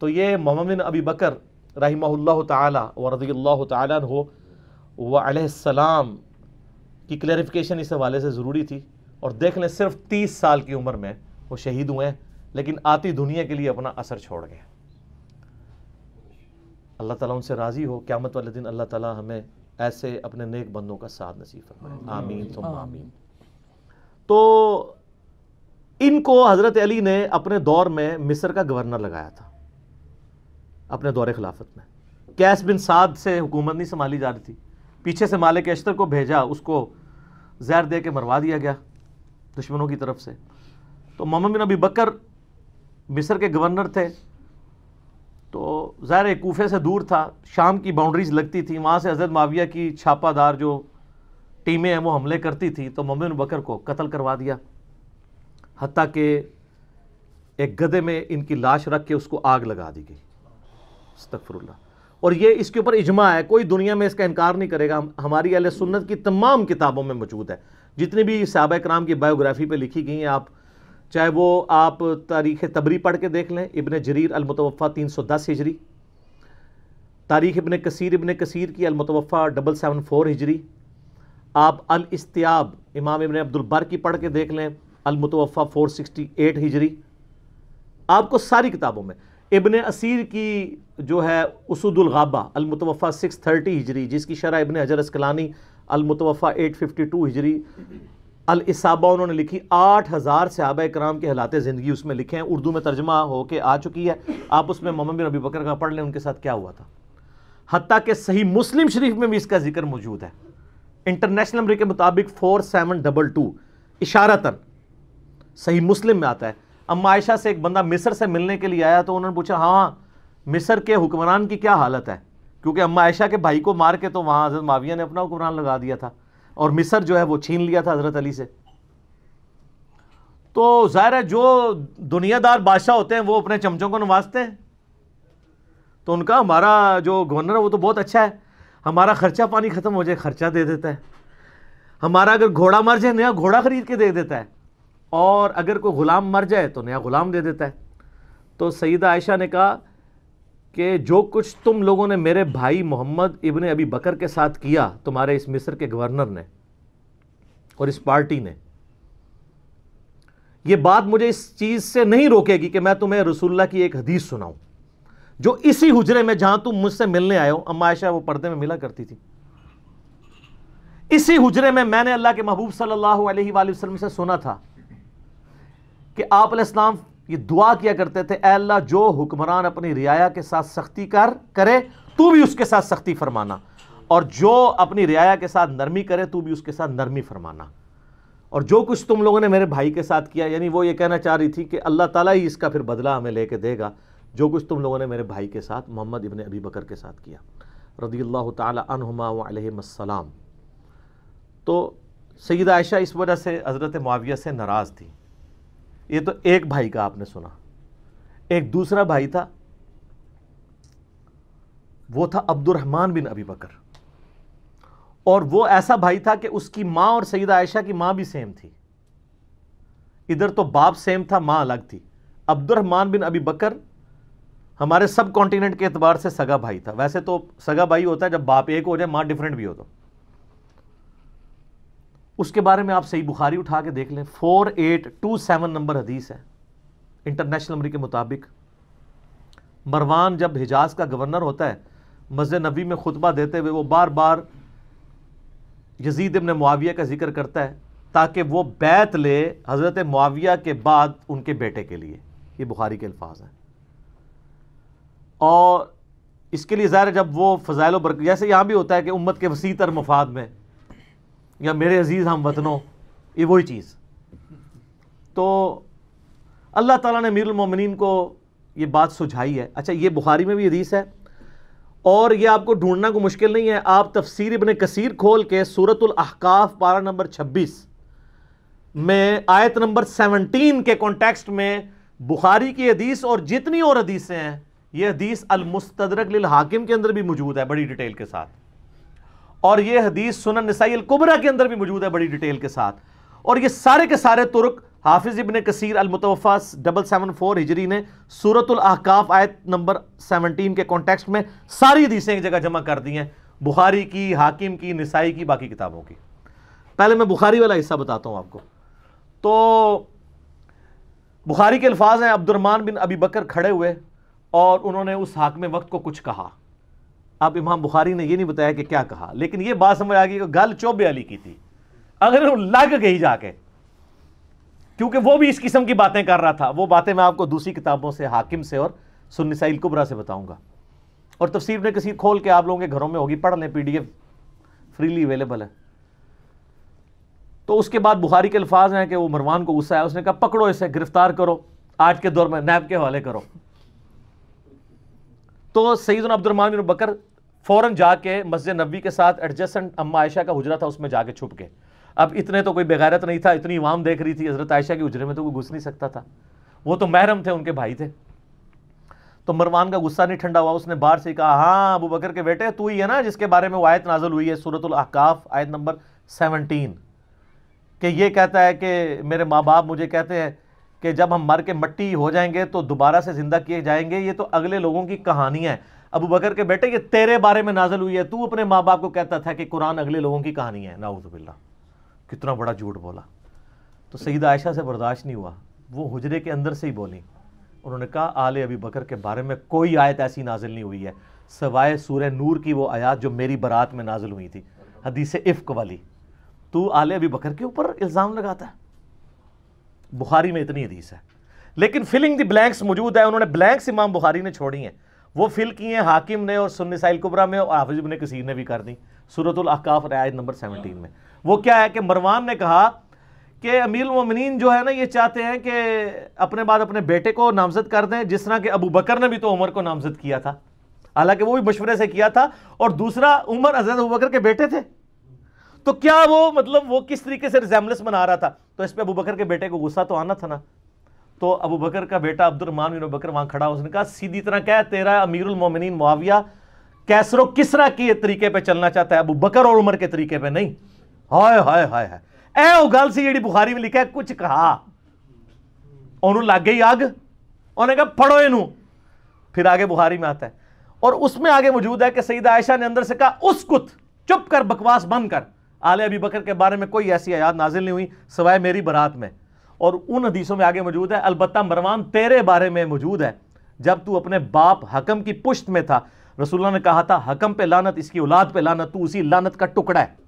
تو یہ محمد بن ابی بکر رحمہ اللہ تعالی و رضی اللہ تعالیٰ عنہ و علیہ السلام کی کلیریفیکیشن اس حوالے سے ضروری تھی. اور دیکھ لیں صرف 30 سال کی عمر میں وہ شہید ہوئے ہیں، لیکن آتی دنیا کے لیے اپنا اثر چھوڑ گئے. اللہ تعالیٰ ان سے راضی ہو. قیامت والے دن اللہ تعالیٰ ہمیں ایسے اپنے نیک بندوں کا ساتھ نصیب فرمائے. آمین ثم آمین. تو ان کو حضرت علی نے اپنے دور میں مصر کا گورنر لگایا تھا، اپنے دور خلافت میں. قیس بن سعد سے حکومت نہیں سنبھالی جا رہی تھی، پیچھے سے مالک اشتر کو بھیجا، اس کو زہر دے کے مروا دیا گیا دشمنوں کی طرف سے. تو محمد بن ابی بکر مصر کے گورنر تھے، تو ظاہر کوفے سے دور تھا، شام کی باؤنڈریز لگتی تھی، وہاں سے حضرت معاویہ کی چھاپہ دار جو ٹیمیں ہیں وہ حملے کرتی تھی. تو محمد بن بکر کو قتل کروا دیا، حتیٰ کہ ایک گدھے میں ان کی لاش رکھ کے اس کو آگ لگا دی گئی. استغفر اللہ. اور یہ اس کے اوپر اجماع ہے، کوئی دنیا میں اس کا انکار نہیں کرے گا. ہماری اہل سنت کی تمام کتابوں میں موجود ہے، جتنی بھی صحابہ کرام کی بایوگرافی پہ لکھی گئی ہیں. آپ چاہے وہ آپ تاریخ طبری پڑھ کے دیکھ لیں، ابن جریر المتوفیٰ 310 ہجری، تاریخ ابن کثیر کی المتوفیٰ 774 ہجری، آپ الاستیاب امام ابن عبد البر کی پڑھ کے دیکھ لیں، المتوفیٰ 468 ہجری. آپ کو ساری کتابوں میں ابن اسیر کی جو ہے اسود الغابہ المتوفیٰ 630 ہجری، جس کی شرح ابن حجر اسقلانی المتوفیٰ 852 ہجری، الاصابہ انہوں نے لکھی. 8000 صحابہ کرام کے حالات زندگی اس میں لکھے ہیں، اردو میں ترجمہ ہو کے آ چکی ہے. آپ اس میں محمد بن ابی بکر کا پڑھ لیں، ان کے ساتھ کیا ہوا تھا. حتیٰ کہ صحیح مسلم شریف میں بھی اس کا ذکر موجود ہے، انٹرنیشنل نمبر کے مطابق 4722 اشارتاً صحیح مسلم میں آتا ہے. اما عائشہ سے ایک بندہ مصر سے ملنے کے لیے آیا، تو انہوں نے پوچھا ہاں مصر کے حکمران کی کیا حالت ہے، کیونکہ اما عائشہ کے بھائی کو مار کے تو وہاں حضرت معاویہ نے اپنا حکمران لگا دیا تھا، اور مصر جو ہے وہ چھین لیا تھا حضرت علی سے. تو ظاہر ہے جو دنیا دار بادشاہ ہوتے ہیں وہ اپنے چمچوں کو نوازتے ہیں. تو ان کا ہمارا جو گورنر ہے وہ تو بہت اچھا ہے، ہمارا خرچہ پانی ختم ہو جائے خرچہ دے دیتا ہے، ہمارا اگر گھوڑا مر جائے نیا گھوڑا خرید کے دے دیتا ہے، اور اگر کوئی غلام مر جائے تو نیا غلام دے دیتا ہے. تو سیدہ عائشہ نے کہا کہ جو کچھ تم لوگوں نے میرے بھائی محمد ابن ابی بکر کے ساتھ کیا، تمہارے اس مصر کے گورنر نے اور اس پارٹی نے، یہ بات مجھے اس چیز سے نہیں روکے گی کہ میں تمہیں رسول اللہ کی ایک حدیث سناؤں جو اسی حجرے میں جہاں تم مجھ سے ملنے آئے ہو. اما عائشہ وہ پردے میں ملا کرتی تھی. اسی حجرے میں نے اللہ کے محبوب صلی اللہ علیہ وآلہ وسلم سے سنا تھا کہ آپ علیہ السلام یہ دعا کیا کرتے تھے، اے اللہ جو حکمران اپنی رعایا کے ساتھ سختی کرے تو بھی اس کے ساتھ سختی فرمانا، اور جو اپنی رعایا کے ساتھ نرمی کرے تو بھی اس کے ساتھ نرمی فرمانا. اور جو کچھ تم لوگوں نے میرے بھائی کے ساتھ کیا، یعنی وہ یہ کہنا چاہ رہی تھی کہ اللہ تعالیٰ ہی اس کا پھر بدلہ ہمیں لے کے دے گا، جو کچھ تم لوگوں نے میرے بھائی کے ساتھ محمد ابن ابی بکر کے ساتھ کیا رضی اللہ تعالی عنہما وعلیہم السلام. تو سیدہ عائشہ اس وجہ سے حضرت معاویہ سے ناراض تھی. یہ تو ایک بھائی کا آپ نے سنا. ایک دوسرا بھائی تھا، وہ تھا عبد الرحمن بن ابی بکر، اور وہ ایسا بھائی تھا کہ اس کی ماں اور سیدہ عائشہ کی ماں بھی سیم تھی. ادھر تو باپ سیم تھا، ماں الگ تھی. عبد الرحمن بن ابی بکر ہمارے سب کانٹیننٹ کے اعتبار سے سگا بھائی تھا. ویسے تو سگا بھائی ہوتا ہے جب باپ ایک ہو جائے ماں ڈیفرنٹ بھی ہو. تو اس کے بارے میں آپ صحیح بخاری اٹھا کے دیکھ لیں، 4827 نمبر حدیث ہے انٹرنیشنل نمبر کے مطابق. مروان جب حجاز کا گورنر ہوتا ہے، مسجد نبوی میں خطبہ دیتے ہوئے وہ بار بار یزید ابن معاویہ کا ذکر کرتا ہے تاکہ وہ بیعت لے حضرت معاویہ کے بعد ان کے بیٹے کے لیے. یہ بخاری کے الفاظ ہیں. اور اس کے لیے ظاہر جب وہ فضائل و برکت، جیسے یہاں بھی ہوتا ہے کہ امت کے وسیع تر مفاد میں، یا میرے عزیز ہم وطنوں، یہ وہی چیز. تو اللہ تعالیٰ نے امیر المومنین کو یہ بات سجھائی ہے. اچھا، یہ بخاری میں بھی حدیث ہے، اور یہ آپ کو ڈھونڈنا کو مشکل نہیں ہے. آپ تفسیر ابن کثیر کھول کے سورۃ الاحقاف پارہ نمبر 26 میں آیت نمبر 17 کے کانٹیکسٹ میں بخاری کی حدیث اور جتنی اور حدیثیں ہیں، یہ حدیث المستدرک للحاکم کے اندر بھی موجود ہے بڑی ڈیٹیل کے ساتھ، اور یہ حدیث سنن نسائی الکبریٰ کے اندر بھی موجود ہے بڑی ڈیٹیل کے ساتھ. اور یہ سارے کے سارے طرق حافظ ابن کثیر المتوفا 774 ہجری نے سورۃ الاحقاف آیت نمبر 17 کے کانٹیکسٹ میں ساری حدیثیں ایک جگہ جمع کر دی ہیں، بخاری کی، حاکم کی، نسائی کی، باقی کتابوں کی۔ پہلے میں بخاری والا حصہ بتاتا ہوں آپ کو۔ تو بخاری کے الفاظ ہیں، عبد الرحمن بن ابی بکر کھڑے ہوئے اور انہوں نے اس حاکم وقت کو کچھ کہا۔ اب امام بخاری نے یہ نہیں بتایا کہ کیا کہا، لیکن یہ بات سمجھ آ گئی کہ گل چوبے علی کی تھی، اگر وہ لگ گئی جا کے، کیونکہ وہ بھی اس قسم کی باتیں کر رہا تھا۔ وہ باتیں میں آپ کو دوسری کتابوں سے، حاکم سے اور سنن نسائی الکبریٰ سے بتاؤں گا، اور تفسیر ابن کثیر کھول کے آپ لوگوں کے گھروں میں ہوگی، پڑھ لیں، PDF فریلی اویلیبل ہے۔ تو اس کے بعد بخاری کے الفاظ ہیں کہ وہ مروان کو غصہ آیا، اس نے کہا پکڑو اسے، گرفتار کرو، آج کے دور میں نیب کے حوالے کرو۔ تو سیدنا عبد الرحمن بن بکر فوراً جا کے مسجد نبوی کے ساتھ ایڈجسٹنٹ اما عائشہ کا حجرہ تھا، اس میں جا کے چھپ گئے۔ اب اتنے تو کوئی بغیرت نہیں تھا، اتنی عوام دیکھ رہی تھی، حضرت عائشہ کے حجرے میں تو کوئی گھس نہیں سکتا تھا، وہ تو محرم تھے، ان کے بھائی تھے۔ تو مروان کا غصہ نہیں ٹھنڈا ہوا، اس نے باہر سے کہا ہاں ابو بکر کے بیٹے تو ہی ہے نا جس کے بارے میں وہ آیت نازل ہوئی ہے سورۃ الاحقاف آیت نمبر 17 کہ یہ کہتا ہے کہ میرے ماں باپ مجھے کہتے ہیں کہ جب ہم مر کے مٹی ہو جائیں گے تو دوبارہ سے زندہ کیے جائیں گے، یہ تو اگلے لوگوں کی کہانی ہے۔ ابو بکر کے بیٹے یہ تیرے بارے میں نازل ہوئی ہے، تو اپنے ماں باپ کو کہتا تھا کہ قرآن اگلے لوگوں کی کہانی ہے۔ نعوذ باللہ، کتنا بڑا جھوٹ بولا۔ تو سیدہ عائشہ سے برداشت نہیں ہوا، وہ حجرے کے اندر سے ہی بولی، انہوں نے کہا آل ابی بکر کے بارے میں کوئی آیت ایسی نازل نہیں ہوئی ہے سوائے سورہ نور کی وہ آیات جو میری برات میں نازل ہوئی تھی، حدیث افک والی، تو آل ابی بکر کے اوپر الزام لگاتا ہے۔ بخاری میں اتنی حدیث ہے، لیکن فلنگ دی بلینکس موجود ہے، انہوں نے بلینکس امام بخاری نے چھوڑی ہیں، وہ فل کی ہیں حاکم نے اور سنن نسائی الکبریٰ میں، اور حافظ ابن کثیر نے بھی کر دی سورۃ الاحقاف آیت نمبر 17 میں۔ وہ کیا ہے کہ مروان نے کہا کہ امیر المومنین جو ہے نا یہ چاہتے ہیں کہ اپنے بعد اپنے بیٹے کو نامزد کر دیں، جس طرح کہ ابو بکر نے بھی تو عمر کو نامزد کیا تھا، حالانکہ وہ بھی مشورے سے کیا تھا، اور دوسرا عمر حضرت ابو بکر کے بیٹے تھے، تو کیا وہ مطلب وہ کس طریقے سے ریزیمبلنس بنا رہا تھا، تو اس پہ ابو بکر کے بیٹے کو غصہ تو آنا تھا نا۔ تو ابو بکر کا بیٹا عبد الرحمن بن بکر وہاں کھڑا، اس نے کہا سیدھی طرح کہہ تیرا امیر المومنین معاویہ کیسر و کسرا کے طریقے پہ چلنا چاہتا ہے، ابو بکر اور عمر کے طریقے پہ نہیں۔ ہائے ہائے ہائے ہائے، اے وہ گل سی جیڑی بخاری میں لکھا ہے، کچھ کہا انہوں لگ گئی آگ، انہوں نے کہا پڑھو انہوں، پھر آگے بخاری میں آتا ہے، اور اس میں آگے موجود ہے کہ سیدہ عائشہ نے اندر سے کہا اسکت، چپ کر، بکواس بند کر، آل ابی بکر کے بارے میں کوئی ایسی آیات نازل نہیں ہوئی سوائے میری برات میں۔ اور ان حدیثوں میں آگے موجود ہے البتہ مروان تیرے بارے میں موجود ہے، جب تو اپنے باپ حکم کی پشت میں تھا، رسول اللہ نے کہا تھا حکم پہ لعنت، اس کی اولاد پہ لعنت، تو اسی لعنت کا ٹکڑا ہے۔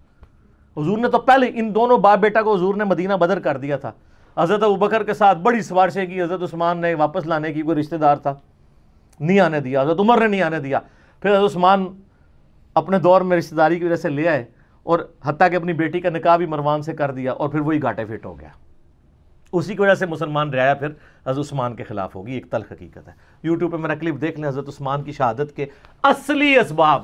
حضور نے تو پہلے ان دونوں باپ بیٹا کو حضور نے مدینہ بدر کر دیا تھا، حضرت ابوبکر کے ساتھ بڑی سفارشیں کی، حضرت عثمان نے واپس لانے کی، کوئی رشتہ دار تھا نہیں آنے دیا، حضرت عمر نے نہیں آنے دیا، پھر حضرت عثمان اپنے دور میں رشتہ داری کی وجہ سے لے آئے، اور حتیٰ کہ اپنی بیٹی کا نکاح بھی مروان سے کر دیا، اور پھر وہی گھاٹے فٹ ہو گیا۔ اسی کی وجہ سے مسلمان رعایا پھر حضرت عثمان کے خلاف ہوگی، ایک تلخ حقیقت ہے۔ یوٹیوب پہ میرا کلپ دیکھ لیں، حضرت عثمان کی شہادت کے اصلی اسباب،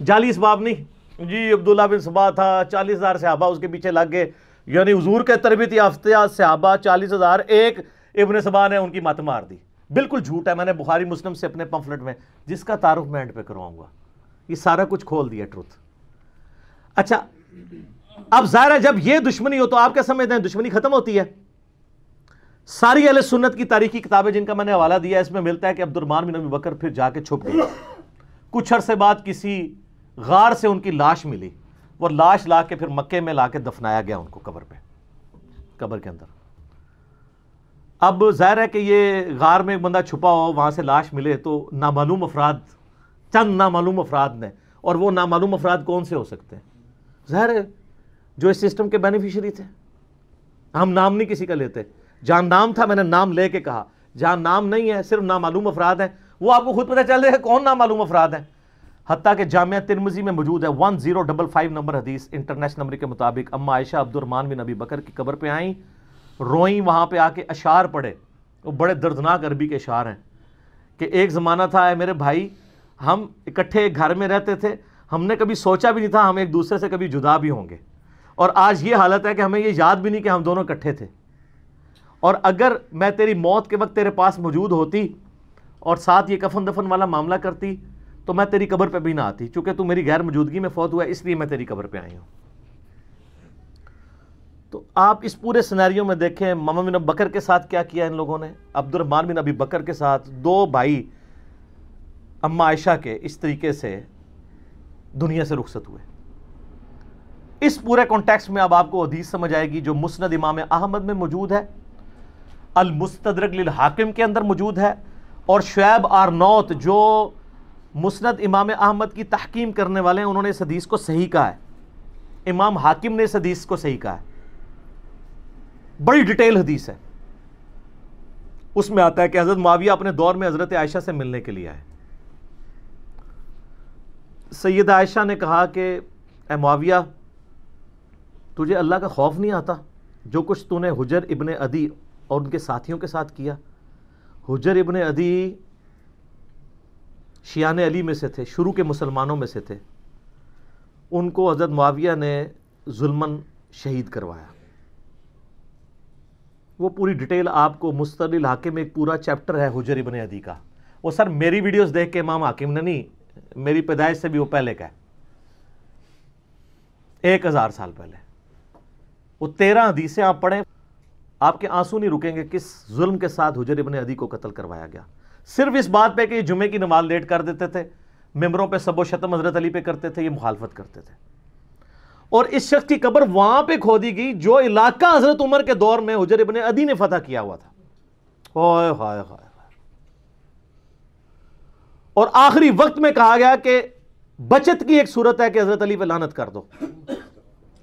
جعلی اسباب نہیں، جی عبداللہ بن سبا تھا، 40,000 صحابہ اس کے پیچھے لگ گئے، یعنی حضور کے تربیت یافتہ صحابہ 40,000، ایک ابن سبا نے ان کی مت مار دی، بالکل جھوٹ ہے۔ میں نے بخاری مسلم سے اپنے پمفلٹ میں، جس کا تعارف میں اینڈ پہ کرواؤں گا، یہ سارا کچھ کھول دیا ٹروتھ۔ اچھا اب ظاہر ہے جب یہ دشمنی ہو تو آپ کیا سمجھتے ہیں دشمنی ختم ہوتی ہے؟ ساری اہل سنت کی تاریخی کتابیں جن کا میں نے حوالہ دیا، اس میں ملتا ہے کہ عبد الرحمن بن ابی بکر پھر جا کے چھپ گئے، کچھ عرصے بعد کسی غار سے ان کی لاش ملی، وہ لاش لا کے پھر مکے میں لا کے دفنایا گیا ان کو قبر پہ، قبر کے اندر۔ اب ظاہر ہے کہ یہ غار میں ایک بندہ چھپا ہو، وہاں سے لاش ملے تو نامعلوم افراد، چند نامعلوم افراد نے، اور وہ نامعلوم افراد کون سے ہو سکتے ہیں؟ ظاہر ہے جو اس سسٹم کے بینیفیشری تھے، ہم نام نہیں کسی کا لیتے، جہاں نام تھا میں نے نام لے کے کہا، جہاں نام نہیں ہے صرف نامعلوم افراد ہیں، وہ آپ کو خود پتہ چل جائے گا کون نامعلوم افراد ہیں۔ حتیٰ کہ جامعہ ترمذی میں موجود ہے 1055 نمبر حدیث انٹرنیشنل نمبر کے مطابق، اما عائشہ عبد الرحمن بن ابی بکر کی قبر پہ آئیں، روئیں، وہاں پہ آ کے اشعار پڑھے، وہ بڑے دردناک عربی کے اشعار ہیں کہ ایک زمانہ تھا اے میرے بھائی، ہم اکٹھے ایک گھر میں رہتے تھے، ہم نے کبھی سوچا بھی نہیں تھا ہم ایک دوسرے سے کبھی جدا بھی ہوں گے، اور آج یہ حالت ہے کہ ہمیں یہ یاد بھی نہیں کہ ہم دونوں اکٹھے تھے، اور اگر میں تیری موت کے وقت تیرے پاس موجود ہوتی اور ساتھ یہ کفن دفن والا معاملہ کرتی تو میں تیری قبر پہ بھی نہ آتی، چونکہ تو میری غیر موجودگی میں فوت ہوا ہے، اس لیے میں تیری قبر پہ آئی ہوں۔ تو آپ اس پورے سینیریو میں دیکھیں محمد بن ابی بکر کے ساتھ کیا کیا ان لوگوں نے، عبد الرحمن بن ابی بکر کے ساتھ، دو بھائی اماں عائشہ کے اس طریقے سے دنیا سے رخصت ہوئے۔ اس پورے کانٹیکسٹ میں اب آپ کو حدیث سمجھ آئے گی جو مسند امام احمد میں موجود ہے، المستدرک للحاکم کے اندر موجود ہے، اور شعیب آرنوت جو مسند امام احمد کی تحکیم کرنے والے ہیں انہوں نے اس حدیث کو صحیح کہا ہے، امام حاکم نے اس حدیث کو صحیح کہا ہے۔ بڑی ڈیٹیل حدیث ہے، اس میں آتا ہے کہ حضرت معاویہ اپنے دور میں حضرت عائشہ سے ملنے کے لیے آئے۔ سیدہ عائشہ نے کہا کہ اے معاویہ، تجھے اللہ کا خوف نہیں آتا جو کچھ تو نے حجر ابن عدی اور ان کے ساتھیوں کے ساتھ کیا؟ حجر ابن عدی شیعان علی میں سے تھے، شروع کے مسلمانوں میں سے تھے، ان کو حضرت معاویہ نے ظلماً شہید کروایا۔ وہ پوری ڈیٹیل آپ کو مستدرک الحاکم میں ایک پورا چیپٹر ہے حجر ابن عدی کا۔ وہ سر میری ویڈیوز دیکھ کے امام حاکم نے نہیں، میری پیدائش سے بھی وہ پہلے کا ہے، 1000 سال پہلے۔ وہ 13 حدیثیں آپ پڑھیں، آپ کے آنسو نہیں رکیں گے کس ظلم کے ساتھ حجر ابن عدی کو قتل کروایا گیا، صرف اس بات پہ کہ یہ جمعے کی نماز لیٹ کر دیتے تھے، ممبروں پہ سب و شتم حضرت علی پہ کرتے تھے، یہ مخالفت کرتے تھے۔ اور اس شخص کی قبر وہاں پہ کھودی گئی جو علاقہ حضرت عمر کے دور میں حجر ابن عدی نے فتح کیا ہوا تھا۔ ہائے ہائے ہائے۔ اور آخری وقت میں کہا گیا کہ بچت کی ایک صورت ہے کہ حضرت علی پہ لعنت کر دو،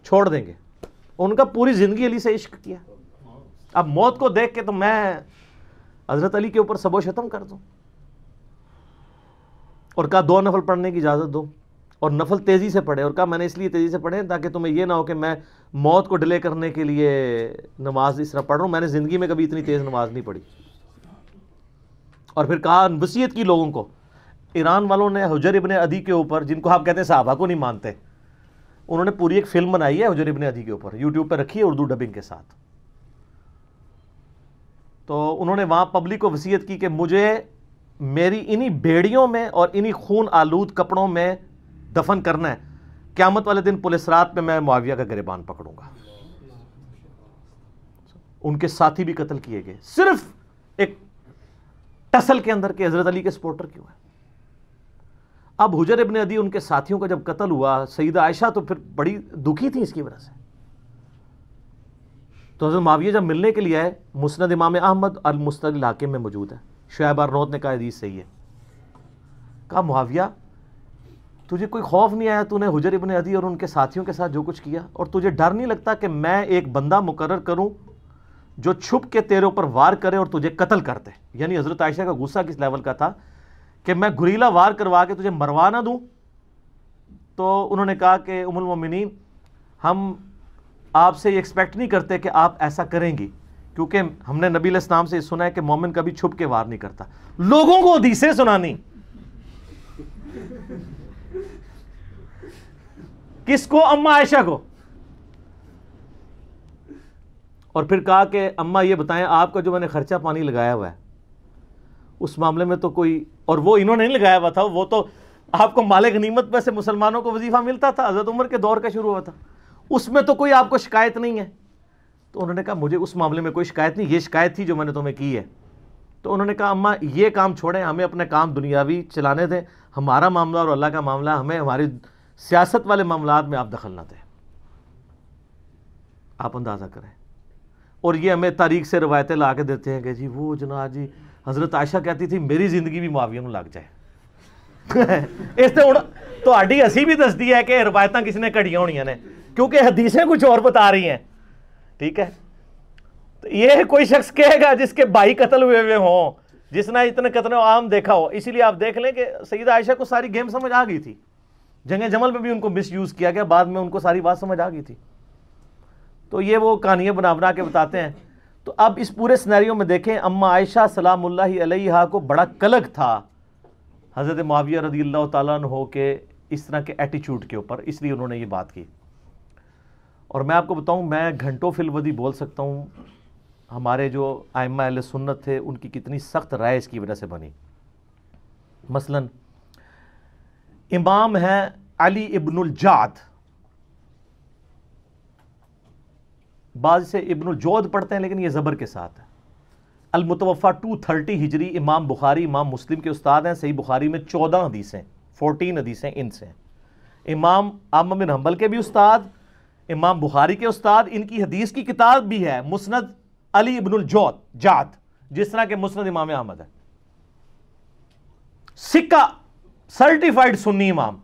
چھوڑ دیں گے۔ ان کا پوری زندگی علی سے عشق کیا، اب موت کو دیکھ کے تو میں حضرت علی کے اوپر سب و شتم کر دوں؟ اور کہا 2 نفل پڑھنے کی اجازت دو، اور نفل تیزی سے پڑھے، اور کہا میں نے اس لیے تیزی سے پڑھے تاکہ تمہیں یہ نہ ہو کہ میں موت کو ڈیلے کرنے کے لیے نماز اس طرح پڑھ رہا ہوں، میں نے زندگی میں کبھی اتنی تیز نماز نہیں پڑھی۔ اور پھر کہا وصیت کی لوگوں کو، ایران والوں نے حجر ابن عدی کے اوپر، جن کو آپ کہتے ہیں صحابہ کو نہیں مانتے، انہوں نے پوری ایک فلم بنائی ہے حجر ابن عدی کے اوپر، یوٹیوب پہ رکھی ہے اردو ڈبنگ کے ساتھ۔ تو انہوں نے وہاں پبلک کو وصیت کی کہ مجھے میری انہی بیڑیوں میں اور انہی خون آلود کپڑوں میں دفن کرنا ہے، قیامت والے دن پولیس رات میں میں معاویہ کا گریبان پکڑوں گا۔ ان کے ساتھی بھی قتل کیے گئے صرف ایک ٹسل کے اندر کہ حضرت علی کے سپورٹر کیوں ہے۔ اب حجر ابن عدی ان کے ساتھیوں کا جب قتل ہوا، سیدہ عائشہ تو پھر بڑی دکھی تھی اس کی وجہ سے۔ تو حضرت معاویہ جب ملنے کے لیے آئے، مسند امام احمد المستدرک الحاکم میں موجود ہے، شعیب آرنوت نے کہا حدیث صحیح ہے۔ کہا معاویہ، تجھے کوئی خوف نہیں آیا؟ تو نے حجر ابن عدی اور ان کے ساتھیوں کے ساتھ جو کچھ کیا، اور تجھے ڈر نہیں لگتا کہ میں ایک بندہ مقرر کروں جو چھپ کے تیرے اوپر وار کرے اور تجھے قتل کر دے؟ یعنی حضرت عائشہ کا غصہ کس لیول کا تھا کہ میں گریلا وار کروا کے تجھے مروا نہ دوں۔ تو انہوں نے کہا کہ ام المومنین، ہم آپ سے یہ ایکسپیکٹ نہیں کرتے کہ آپ ایسا کریں گی، کیونکہ ہم نے نبی علیہ السلام سے سنا ہے کہ مومن کبھی چھپ کے وار نہیں کرتا۔ لوگوں کو حدیثیں سنانی، کس کو؟ اماں عائشہ کو۔ اور پھر کہا کہ اماں یہ بتائیں، آپ کا جو میں نے خرچہ پانی لگایا ہوا ہے اس معاملے میں تو کوئی، اور وہ انہوں نے نہیں لگایا ہوا تھا، وہ تو آپ کو مال غنیمت میں سے مسلمانوں کو وظیفہ ملتا تھا، حضرت عمر کے دور کا شروع ہوا تھا، اس میں تو کوئی آپ کو شکایت نہیں ہے۔ تو انہوں نے کہا مجھے اس معاملے میں کوئی شکایت نہیں، یہ شکایت تھی جو میں نے تمہیں کی ہے۔ تو انہوں نے کہا اماں یہ کام چھوڑیں، ہمیں اپنے کام دنیاوی چلانے دیں، ہمارا معاملہ اور اللہ کا معاملہ، ہمیں ہماری سیاست والے معاملات میں آپ دخل نہ دیں۔ آپ اندازہ کریں۔ اور یہ ہمیں تاریخ سے روایتیں لا کے دیتے ہیں کہ جی وہ جناب جی حضرت عائشہ کہتی تھی میری زندگی بھی معاویہ نوں لگ جائے۔ اس سے تو ہڈی ہسی بھی دستی ہے کہ روایتاں کس نے کڑیاں ہونیاں نے، کیونکہ حدیثیں کچھ اور بتا رہی ہیں، ٹھیک ہے۔ تو یہ کوئی شخص کہے گا جس کے بھائی قتل ہوئے ہوں، جس نے اتنے قتل عام دیکھا ہو، اسی لیے آپ دیکھ لیں کہ سیدہ عائشہ کو ساری گیم سمجھ آ گئی تھی، جنگ جمل میں بھی ان کو مس یوز کیا گیا، بعد میں ان کو ساری بات سمجھ آ گئی تھی۔ تو یہ وہ کہانیاں بنا کے بتاتے ہیں۔ تو اب اس پورے سینیریو میں دیکھیں، اماں عائشہ سلام اللہ علیہا کو بڑا کلک تھا حضرت معاویہ رضی اللہ تعالیٰ عنہ کے اس طرح کے ایٹیچیوڈ کے اوپر، اس لیے انہوں نے یہ بات کی۔ اور میں آپ کو بتاؤں، میں گھنٹوں فی الودی بول سکتا ہوں ہمارے جو ائمہ اہل سنت تھے ان کی کتنی سخت رائے اس کی وجہ سے بنی۔ مثلا امام ہیں علی ابن الجعد، بعض سے ابن الجود پڑھتے ہیں لیکن یہ زبر کے ساتھ ہے. المتوفا 230 ہجری، امام بخاری امام مسلم کے استاد ہیں. صحیح بخاری میں 14 حدیثیں 14 حدیثیں ان سے ہیں. امام احمد بن حنبل کے بھی استاد، امام بخاری کے استاد. ان کی حدیث کی کتاب بھی ہے مسند علی ابن الجعد، جس طرح کہ مسند امام احمد ہے. سکہ سرٹیفائیڈ سنی امام.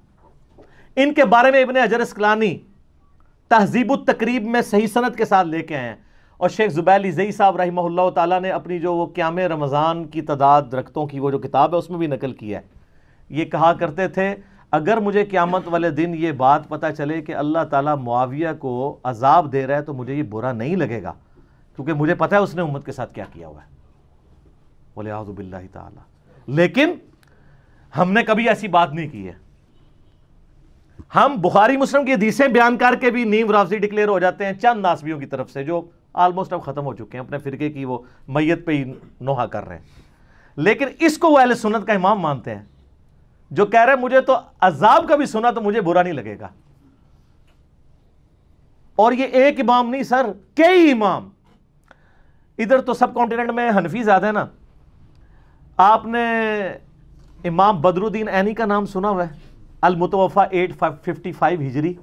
ان کے بارے میں ابن حجر اسقلانی تہذیب التقریب میں صحیح سند کے ساتھ لے کے آئے ہیں. اور شیخ زبیل زئی صاحب رحمہ اللہ تعالیٰ نے اپنی جو وہ قیام رمضان کی تعداد رکھتوں کی وہ جو کتاب ہے اس میں بھی نقل کیا ہے. یہ کہا کرتے تھے اگر مجھے قیامت والے دن یہ بات پتہ چلے کہ اللہ تعالیٰ معاویہ کو عذاب دے رہا ہے تو مجھے یہ برا نہیں لگے گا، کیونکہ مجھے پتہ ہے اس نے امت کے ساتھ کیا کیا ہوا ہے. وَلِعَوْذُ بِاللَّهِ تعالیٰ. لیکن ہم نے کبھی ایسی بات نہیں کی ہے. ہم بخاری مسلم کی حدیثیں بیان کر کے بھی نیم رافضی ڈکلیئر ہو جاتے ہیں چند ناسبیوں کی طرف سے جو آلموسٹ اب ختم ہو چکے ہیں، اپنے فرقے کی وہ میت پہ ہی نوحہ کر رہے ہیں. لیکن اس کو وہ اہل سنت کا امام مانتے ہیں جو کہہ رہے ہیں مجھے تو عذاب کا بھی سنا تو مجھے برا نہیں لگے گا. اور یہ ایک امام نہیں سر، کئی امام. ادھر تو سب کانٹیننٹ میں حنفی زیادہ ہے نا. آپ نے امام بدر الدین عینی کا نام سنا ہوا ہے، المتوفا 855 ہجری.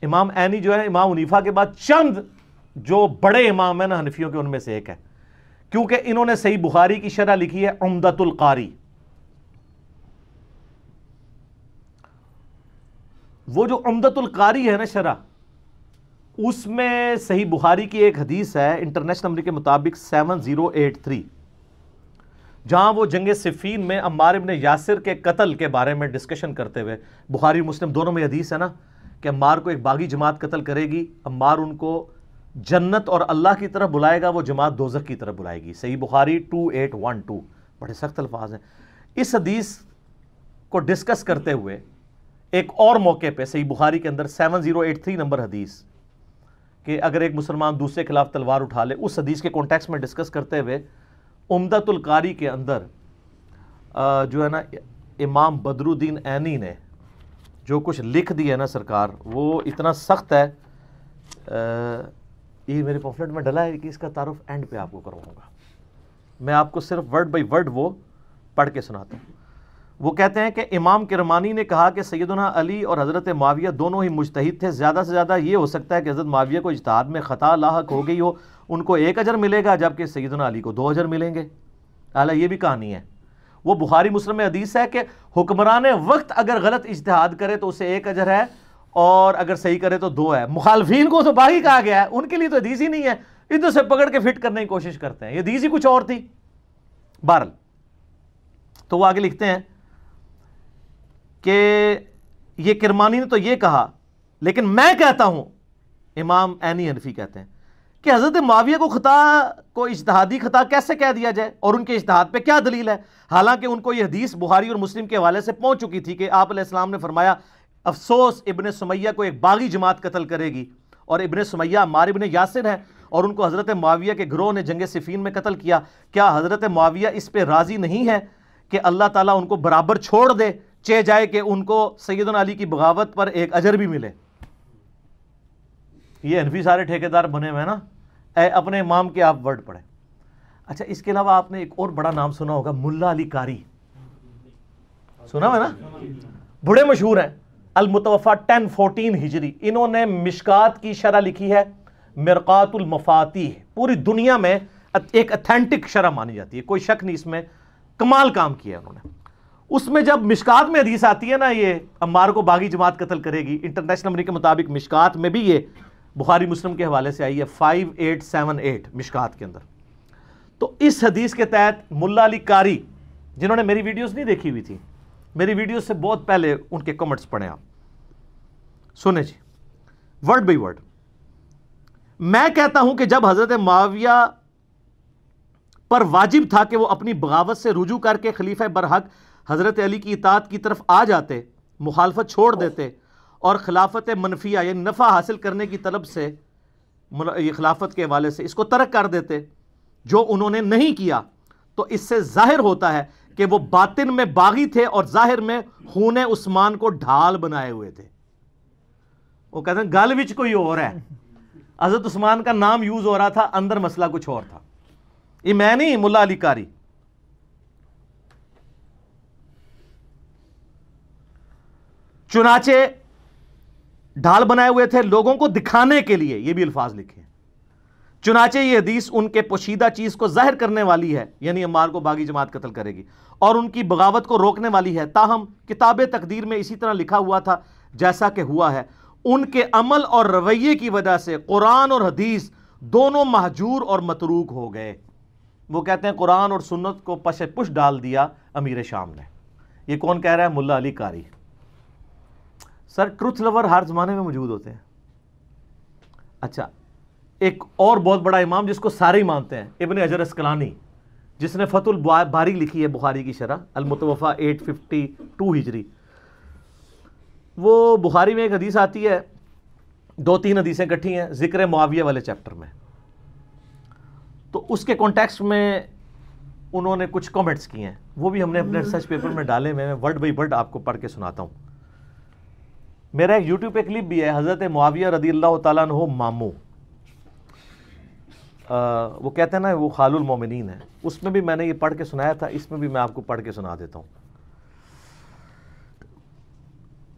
امام عینی جو ہے امام حنیفہ کے بعد چند جو بڑے امام ہیں نا حنفیوں کے ان میں سے ایک ہے، کیونکہ انہوں نے صحیح بخاری کی شرح لکھی ہے عمدۃ القاری. وہ جو عمدۃ القاری ہے نا شرح، اس میں صحیح بخاری کی ایک حدیث ہے انٹرنیشنل نمبر کے مطابق 7083، جہاں وہ جنگ صفین میں عمار ابن یاسر کے قتل کے بارے میں ڈسکشن کرتے ہوئے، بخاری مسلم دونوں میں حدیث ہے نا کہ عمار کو ایک باغی جماعت قتل کرے گی، عمار ان کو جنت اور اللہ کی طرف بلائے گا، وہ جماعت دوزخ کی طرف بلائے گی. صحیح بخاری 2812. بڑے سخت الفاظ ہیں. اس حدیث کو ڈسکس کرتے ہوئے ایک اور موقع پہ صحیح بخاری کے اندر 7083 نمبر حدیث کہ اگر ایک مسلمان دوسرے کے خلاف تلوار اٹھا لے، اس حدیث کے کانٹیکسٹ میں ڈسکس کرتے ہوئے عمدۃ القاری کے اندر جو ہے نا امام بدر الدین عینی نے جو کچھ لکھ دیا ہے نا سرکار، وہ اتنا سخت ہے. یہ میرے پمفلٹ میں ڈلا ہے کہ اس کا تعارف اینڈ پہ آپ کو کرواؤں گا. میں آپ کو صرف ورڈ بائی ورڈ وہ پڑھ کے سناتا ہوں. وہ کہتے ہیں کہ امام کرمانی نے کہا کہ سیدنا علی اور حضرت معاویہ دونوں ہی مجتہد تھے. زیادہ سے زیادہ یہ ہو سکتا ہے کہ حضرت معاویہ کو اجتہاد میں خطا لاحق ہو گئی ہو، ان کو 1 اجر ملے گا جبکہ سیدنا علی کو 2 اجر ملیں گے. حالانکہ یہ بھی کہانی ہے. وہ بخاری مسلم میں حدیث ہے کہ حکمران وقت اگر غلط اجتہاد کرے تو اسے 1 اجر ہے اور اگر صحیح کرے تو 2 ہے. مخالفین کو تو باغی کہا گیا ہے، ان کے لیے تو حدیث ہی نہیں ہے. ادھر سے پکڑ کے فٹ کرنے کی کوشش کرتے ہیں، یہ حدیث ہی کچھ اور تھی. بہرحال تو وہ آگے لکھتے ہیں کہ یہ کرمانی نے تو یہ کہا، لیکن میں کہتا ہوں، امام عینی حنفی کہتے ہیں کہ حضرت معاویہ کو خطا کو اجتہادی خطا کیسے کہہ دیا جائے اور ان کے اجتہاد پہ کیا دلیل ہے، حالانکہ ان کو یہ حدیث بخاری اور مسلم کے حوالے سے پہنچ چکی تھی کہ آپ علیہ السلام نے فرمایا افسوس ابن سمیہ کو ایک باغی جماعت قتل کرے گی، اور ابن سمیہ عمار ابن یاسر ہے اور ان کو حضرت معاویہ کے گروہ نے جنگ صفین میں قتل کیا. کیا حضرت معاویہ اس پہ راضی نہیں ہے کہ اللہ تعالیٰ ان کو برابر چھوڑ دے، چہ جائے کہ ان کو سیدنا علی کی بغاوت پر 1 اجر بھی ملے؟ یہ حنفی سارے ٹھیکیدار بنے ہوئے ہیں نا. اے اپنے امام کے آپ ورڈ پڑھیں. اچھا اس کے علاوہ آپ نے ایک اور بڑا نام سنا ہوگا، ملا علی قاری. سنا ہوا نا، بڑے مشہور ہیں. المتوفا 1014 ہجری. انہوں نے مشکات کی شرح لکھی ہے مرقات المفاتیح. پوری دنیا میں ایک اتھینٹک شرح مانی جاتی ہے، کوئی شک نہیں اس میں، کمال کام کیا انہوں نے. اس میں جب مشکات میں حدیث آتی ہے نا یہ عمار کو باغی جماعت قتل کرے گی، انٹرنیشنل نمبر کے مطابق مشکات میں بھی یہ بخاری مسلم کے حوالے سے آئی ہے 5878 مشکات کے اندر. تو اس حدیث کے تحت ملا علی قاری، جنہوں نے میری ویڈیوز نہیں دیکھی ہوئی تھی، میری ویڈیوز سے بہت پہلے ان کے کمنٹس پڑھیں آپ، سنیں جی ورڈ بائی ورڈ. میں کہتا ہوں کہ جب حضرت معاویہ پر واجب تھا کہ وہ اپنی بغاوت سے رجوع کر کے خلیفہ برحق حضرت علی کی اطاعت کی طرف آ جاتے، مخالفت چھوڑ دیتے اور خلافت منفیہ یعنی نفع حاصل کرنے کی طلب سے، یہ خلافت کے حوالے سے اس کو ترک کر دیتے، جو انہوں نے نہیں کیا، تو اس سے ظاہر ہوتا ہے کہ وہ باطن میں باغی تھے اور ظاہر میں خون عثمان کو ڈھال بنائے ہوئے تھے. وہ کہتے ہیں گل وچ کوئی اور ہے. حضرت عثمان کا نام یوز ہو رہا تھا، اندر مسئلہ کچھ اور تھا. یہ میں نہیں، ملا علی قاری. چنانچہ ڈھال بنائے ہوئے تھے لوگوں کو دکھانے کے لیے، یہ بھی الفاظ لکھے ہیں. چنانچہ یہ حدیث ان کے پوشیدہ چیز کو ظاہر کرنے والی ہے، یعنی عمار کو باغی جماعت قتل کرے گی، اور ان کی بغاوت کو روکنے والی ہے. تاہم کتاب تقدیر میں اسی طرح لکھا ہوا تھا جیسا کہ ہوا ہے. ان کے عمل اور رویے کی وجہ سے قرآن اور حدیث دونوں مہجور اور متروک ہو گئے. وہ کہتے ہیں قرآن اور سنت کو پش پش ڈال دیا امیر شام نے. یہ کون کہہ رہا ہے؟ ملا علی قاری. سر ٹروتھ لور ہر زمانے میں موجود ہوتے ہیں. اچھا، ایک اور بہت بڑا امام جس کو سارے ہی مانتے ہیں، ابن حجر اسقلانی، جس نے فتح الباری لکھی ہے بخاری کی شرح، المتوفا 852 ہجری. وہ بخاری میں ایک حدیث آتی ہے، 2-3 حدیثیں کٹھی ہیں ذکر معاویہ والے چیپٹر میں. تو اس کے کانٹیکسٹ میں انہوں نے کچھ کامنٹس کیے ہیں، وہ بھی ہم نے اپنے ریسرچ پیپر میں ڈالے. میں ورڈ بائی ورڈ آپ کو پڑھ کے سناتا ہوں. میرا ایک یوٹیوب پہ کلپ بھی ہے، حضرت معاویہ رضی اللہ تعالیٰ عنہ ماموں، وہ کہتے ہیں نا وہ خال المومنین ہے، اس میں بھی میں نے یہ پڑھ کے سنایا تھا. اس میں بھی میں آپ کو پڑھ کے سنا دیتا ہوں.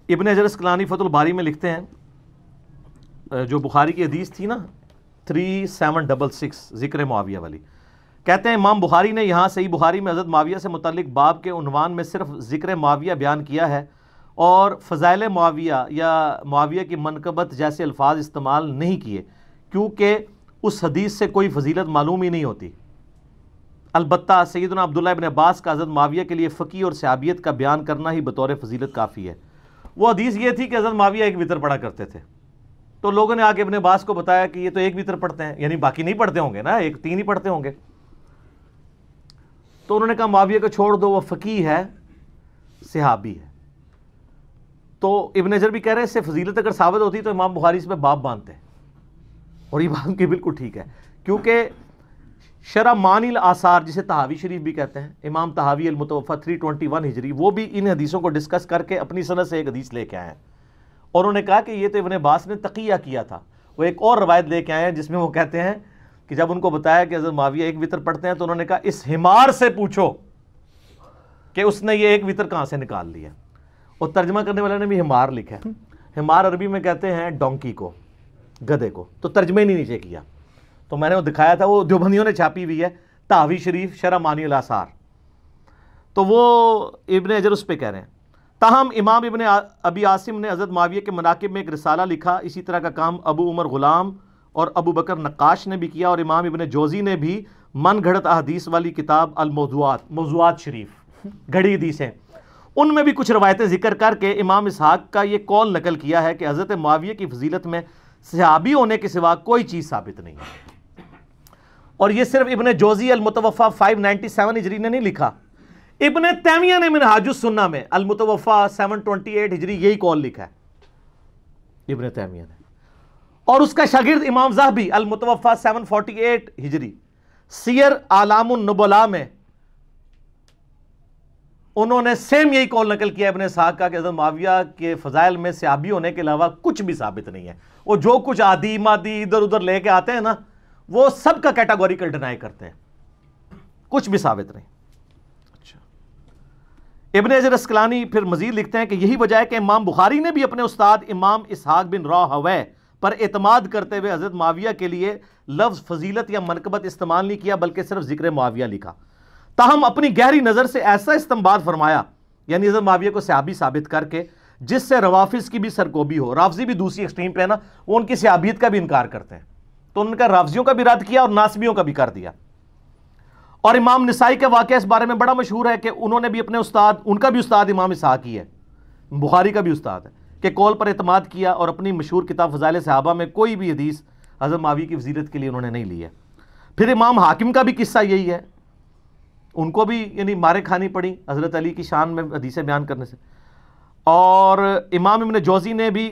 ابن حجر اسقلانی فتح الباری میں لکھتے ہیں، جو بخاری کی حدیث تھی نا 3766 ذکر معاویہ والی، کہتے ہیں امام بخاری نے یہاں صحیح بخاری میں حضرت معاویہ سے متعلق باب کے عنوان میں صرف ذکر معاویہ بیان کیا ہے اور فضائل معاویہ یا معاویہ کی منقبت جیسے الفاظ استعمال نہیں کیے، کیونکہ اس حدیث سے کوئی فضیلت معلوم ہی نہیں ہوتی. البتہ سیدنا عبداللہ ابن عباس کا حضرت معاویہ کے لیے فقی اور صحابیت کا بیان کرنا ہی بطور فضیلت کافی ہے. وہ حدیث یہ تھی کہ حضرت معاویہ ایک وتر پڑھا کرتے تھے. تو لوگوں نے آ کے ابن عباس کو بتایا کہ یہ تو ایک وتر پڑھتے ہیں، یعنی باقی نہیں پڑھتے ہوں گے نا، 3 ہی پڑھتے ہوں گے. تو انہوں نے کہا معاویہ کو چھوڑ دو، وہ فقی ہے، صحابی ہے. تو ابن حجر بھی کہہ رہے ہیں اس سے فضیلت اگر ثابت ہوتی تو امام بخاری اس پہ باب باندھتے ہیں، اور یہ بات کی بالکل ٹھیک ہے. کیونکہ شرح معانی الاثار جسے طحاوی شریف بھی کہتے ہیں، امام طحاوی المتوفا 321 ہجری، وہ بھی ان حدیثوں کو ڈسکس کر کے اپنی سند سے ایک حدیث لے کے آئے ہیں، اور انہوں نے کہا کہ یہ تو ابن عباس نے تقیہ کیا تھا. وہ ایک اور روایت لے کے آئے ہیں جس میں وہ کہتے ہیں کہ جب ان کو بتایا کہ حضرت معاویہ ایک وتر پڑھتے ہیں تو انہوں نے کہا اس حمار سے پوچھو کہ اس نے یہ ایک وتر کہاں سے نکال لیا. اور ترجمہ کرنے والے نے بھی حمار لکھا ہے. حمار عربی میں کہتے ہیں ڈونکی کو، گدھے کو. تو ترجمہ ہی نہیں نیچے کیا. تو میں نے وہ دکھایا تھا، وہ دیوبندیوں نے چھاپی ہوئی ہے، طحاوی شریف شرح معانی الاثار. تو وہ ابن حجر اس پہ کہہ رہے ہیں. تاہم امام ابن ابی عاصم نے حضرت معاویہ کے مناقب میں ایک رسالہ لکھا. اسی طرح کا کام ابو عمر غلام اور ابو بکر نقاش نے بھی کیا، اور امام ابن جوزی نے بھی من گھڑت احادیث والی کتاب الموضوعات، موضوعات شریف گھڑی حدیثیں، ان میں بھی کچھ روایتیں ذکر کر کے امام اسحاق کا یہ قول نقل کیا ہے کہ حضرت معاویہ کی فضیلت میں صحابی ہونے کے سوا کوئی چیز ثابت نہیں ہے. اور یہ صرف ابن جوزی المتوفا 597 ہجری نے نہیں لکھا، ابن تیمیہ نے منہاج السنہ میں المتوفا 728 ہجری یہی قول لکھا ہے ابن تیمیہ نے. اور اس کا شاگرد امام ذہبی المتوفا 748 ہجری سیر اعلام النبلاء میں انہوں نے سیم یہی قول نقل کیا ابن اسحاق کا کہ حضرت معاویہ کے فضائل میں صحابی ہونے کے علاوہ کچھ بھی ثابت نہیں ہے. وہ جو کچھ عادی مادی ادھر ادھر لے کے آتے ہیں نا، وہ سب کا کیٹاگوریکل ڈینائی کرتے ہیں، کچھ بھی ثابت نہیں. اچھا، ابن حجر اسقلانی پھر مزید لکھتے ہیں کہ یہی وجہ ہے کہ امام بخاری نے بھی اپنے استاد امام اسحاق بن راہویہ پر اعتماد کرتے ہوئے حضرت معاویہ کے لیے لفظ فضیلت یا منقبت استعمال نہیں کیا، بلکہ صرف ذکر معاویہ لکھا. تاہم اپنی گہری نظر سے ایسا استنباط فرمایا، یعنی حضرت معاویہ کو صحابی ثابت کر کے، جس سے روافظ کی بھی سرکوبی ہو. رافضی بھی دوسری ایکسٹریم پہ ہے نا، وہ ان کی صحابیت کا بھی انکار کرتے ہیں، تو انہوں نے کہا رافضیوں کا بھی رد کیا اور ناسبیوں کا بھی کر دیا. اور امام نسائی کا واقعہ اس بارے میں بڑا مشہور ہے کہ انہوں نے بھی اپنے استاد، ان کا بھی استاد امام اسحاق ہی ہے، بخاری کا بھی استاد ہے، کہ قول پر اعتماد کیا، اور اپنی مشہور کتاب فضائل صحابہ میں کوئی بھی حدیث حضرت معاویہ کی فضیلت کے لیے انہوں نے نہیں لی ہے. پھر امام حاکم کا بھی قصہ یہی ہے، ان کو بھی یعنی مارے کھانی پڑی حضرت علی کی شان میں حدیثیں بیان کرنے سے. اور امام ابن جوزی نے بھی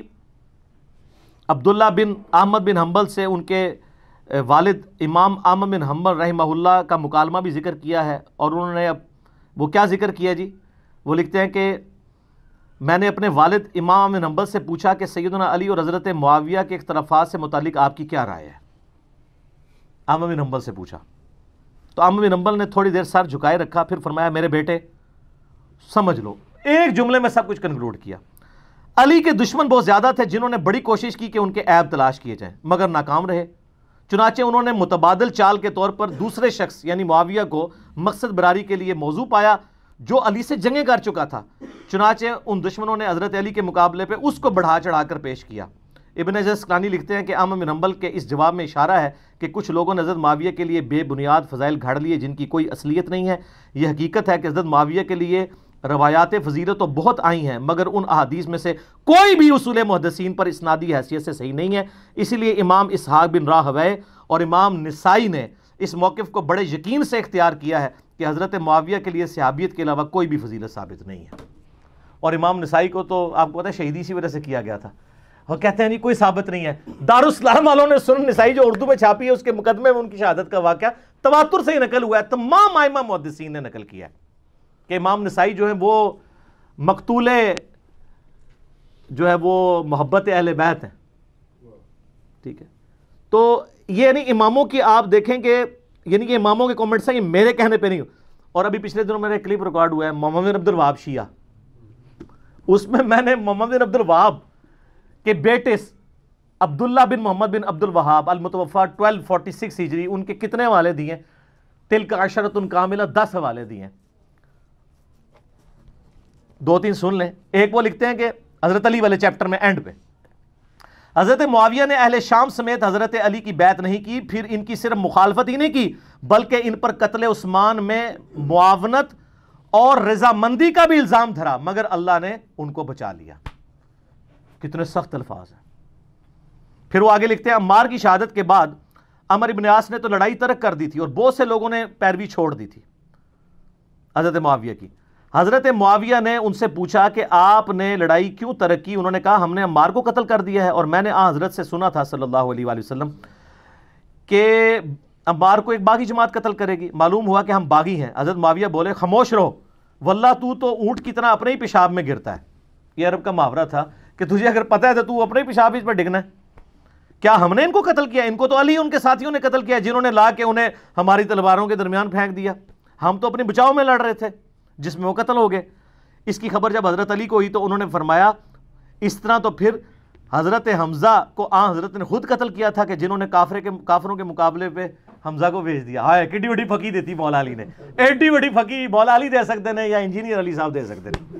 عبداللہ بن احمد بن حنبل سے ان کے والد امام احمد بن حنبل رحمہ اللہ کا مکالمہ بھی ذکر کیا ہے. اور انہوں نے وہ کیا ذکر کیا جی؟ وہ لکھتے ہیں کہ میں نے اپنے والد امام بن حنبل سے پوچھا کہ سیدنا علی اور حضرت معاویہ کے اختلافات سے متعلق آپ کی کیا رائے ہے؟ امام بن حنبل سے پوچھا تو امام بن حنبل نے تھوڑی دیر سر جھکائے رکھا، پھر فرمایا میرے بیٹے سمجھ لو، ایک جملے میں سب کچھ کنکلوڈ کیا۔ علی کے دشمن بہت زیادہ تھے جنہوں نے بڑی کوشش کی کہ ان کے عیب تلاش کیے جائیں مگر ناکام رہے، چنانچہ انہوں نے متبادل چال کے طور پر دوسرے شخص یعنی معاویہ کو مقصد براری کے لیے موضوع پایا جو علی سے جنگیں کر چکا تھا، چنانچہ ان دشمنوں نے حضرت علی کے مقابلے پہ اس کو بڑھا چڑھا کر پیش کیا۔ ابن حجر اسقلانی لکھتے ہیں کہ امام بن حنبل کے اس جواب میں اشارہ ہے کہ کچھ لوگوں نے حضرت معاویہ کے لیے بے بنیاد فضائل گھڑ لیے جن کی کوئی اصلیت نہیں ہے۔ یہ حقیقت ہے کہ حضرت معاویہ کے لیے روایات فضیلت تو بہت آئی ہیں مگر ان احادیث میں سے کوئی بھی اصول محدثین پر اسنادی حیثیت سے صحیح نہیں ہے، اسی لیے امام اسحاق بن راہویہ اور امام نسائی نے اس موقف کو بڑے یقین سے اختیار کیا ہے کہ حضرت معاویہ کے لیے صحابیت کے علاوہ کوئی بھی فضیلت ثابت نہیں ہے۔ اور امام نسائی کو تو آپ کو پتہ ہے شہیدی اسی وجہ سے کیا گیا تھا، اور کہتے ہیں نہیں کوئی ثابت نہیں ہے۔ دارالاسلام والوں نے سنن نسائی جو اردو میں چھاپی ہے اس کے مقدمے میں ان کی شہادت کا واقعہ تواتر سے ہی نقل ہوا ہے، تمام ائمہ محدثین نے نقل کیا ہے کہ امام نسائی جو ہے وہ مقتول جو ہے وہ محبت اہل بیت ہیں، ٹھیک ہے۔ تو یہ یعنی اماموں کی آپ دیکھیں کہ یعنی کہ اماموں کے کامنٹس ہیں، یہ میرے کہنے پہ نہیں ہو۔ اور ابھی پچھلے دنوں میرا کلپ ریکارڈ ہوا ہے محمد بن عبد الوہاب شیعہ، اس میں نے محمد بن عبد الوہاب کے بیٹے عبداللہ بن محمد بن عبد الوہاب المتوفی 1246 ہجری ان کے کتنے حوالے دیے؟ تلک عشرۃ کاملہ، 10 حوالے دیے ہیں، 2-3 سن لیں۔ ایک وہ لکھتے ہیں کہ حضرت علی والے چیپٹر میں اینڈ پہ حضرت معاویہ نے اہل شام سمیت حضرت علی کی بیعت نہیں کی، پھر ان کی صرف مخالفت ہی نہیں کی بلکہ ان پر قتل عثمان میں معاونت اور رضامندی کا بھی الزام دھرا مگر اللہ نے ان کو بچا لیا۔ کتنے سخت الفاظ ہیں۔ پھر وہ آگے لکھتے ہیں عمار کی شہادت کے بعد عمر ابن عاص نے تو لڑائی ترک کر دی تھی اور بہت سے لوگوں نے پیروی چھوڑ دی تھی حضرت معاویہ کی۔ حضرت معاویہ نے ان سے پوچھا کہ آپ نے لڑائی کیوں ترک کی؟ انہوں نے کہا ہم نے عمار کو قتل کر دیا ہے اور میں نے حضرت سے سنا تھا صلی اللہ علیہ وآلہ وسلم کہ عمار کو ایک باغی جماعت قتل کرے گی، معلوم ہوا کہ ہم باغی ہیں۔ حضرت معاویہ بولے خاموش رہو، واللہ تو اونٹ کی طرح اپنے ہی پیشاب میں گرتا ہے۔ یہ عرب کا محاورہ تھا کہ تجھے اگر پتہ ہے تو تو اپنے ہی پیشاب اس پر ڈگنا ہے۔ کیا ہم نے ان کو قتل کیا؟ ان کو تو علی ان کے ساتھیوں نے قتل کیا جنہوں نے لا کے انہیں ہماری تلواروں کے درمیان پھینک دیا، ہم تو اپنے بچاؤ میں لڑ رہے تھے جس میں وہ قتل ہو گئے۔ اس کی خبر جب حضرت علی کو ہوئی تو انہوں نے فرمایا اس طرح تو پھر حضرت حمزہ کو حضرت نے خود قتل کیا تھا کہ جنہوں نے کافروں کے مقابلے پہ حمزہ کو بھیج دیا۔ ہائے کڈی بڑی پھکی دیتی مولا علی نے، ایڈی بڑی پھکی مولا علی دے سکتے ہیں یا انجینئر علی صاحب دے سکتے ہیں۔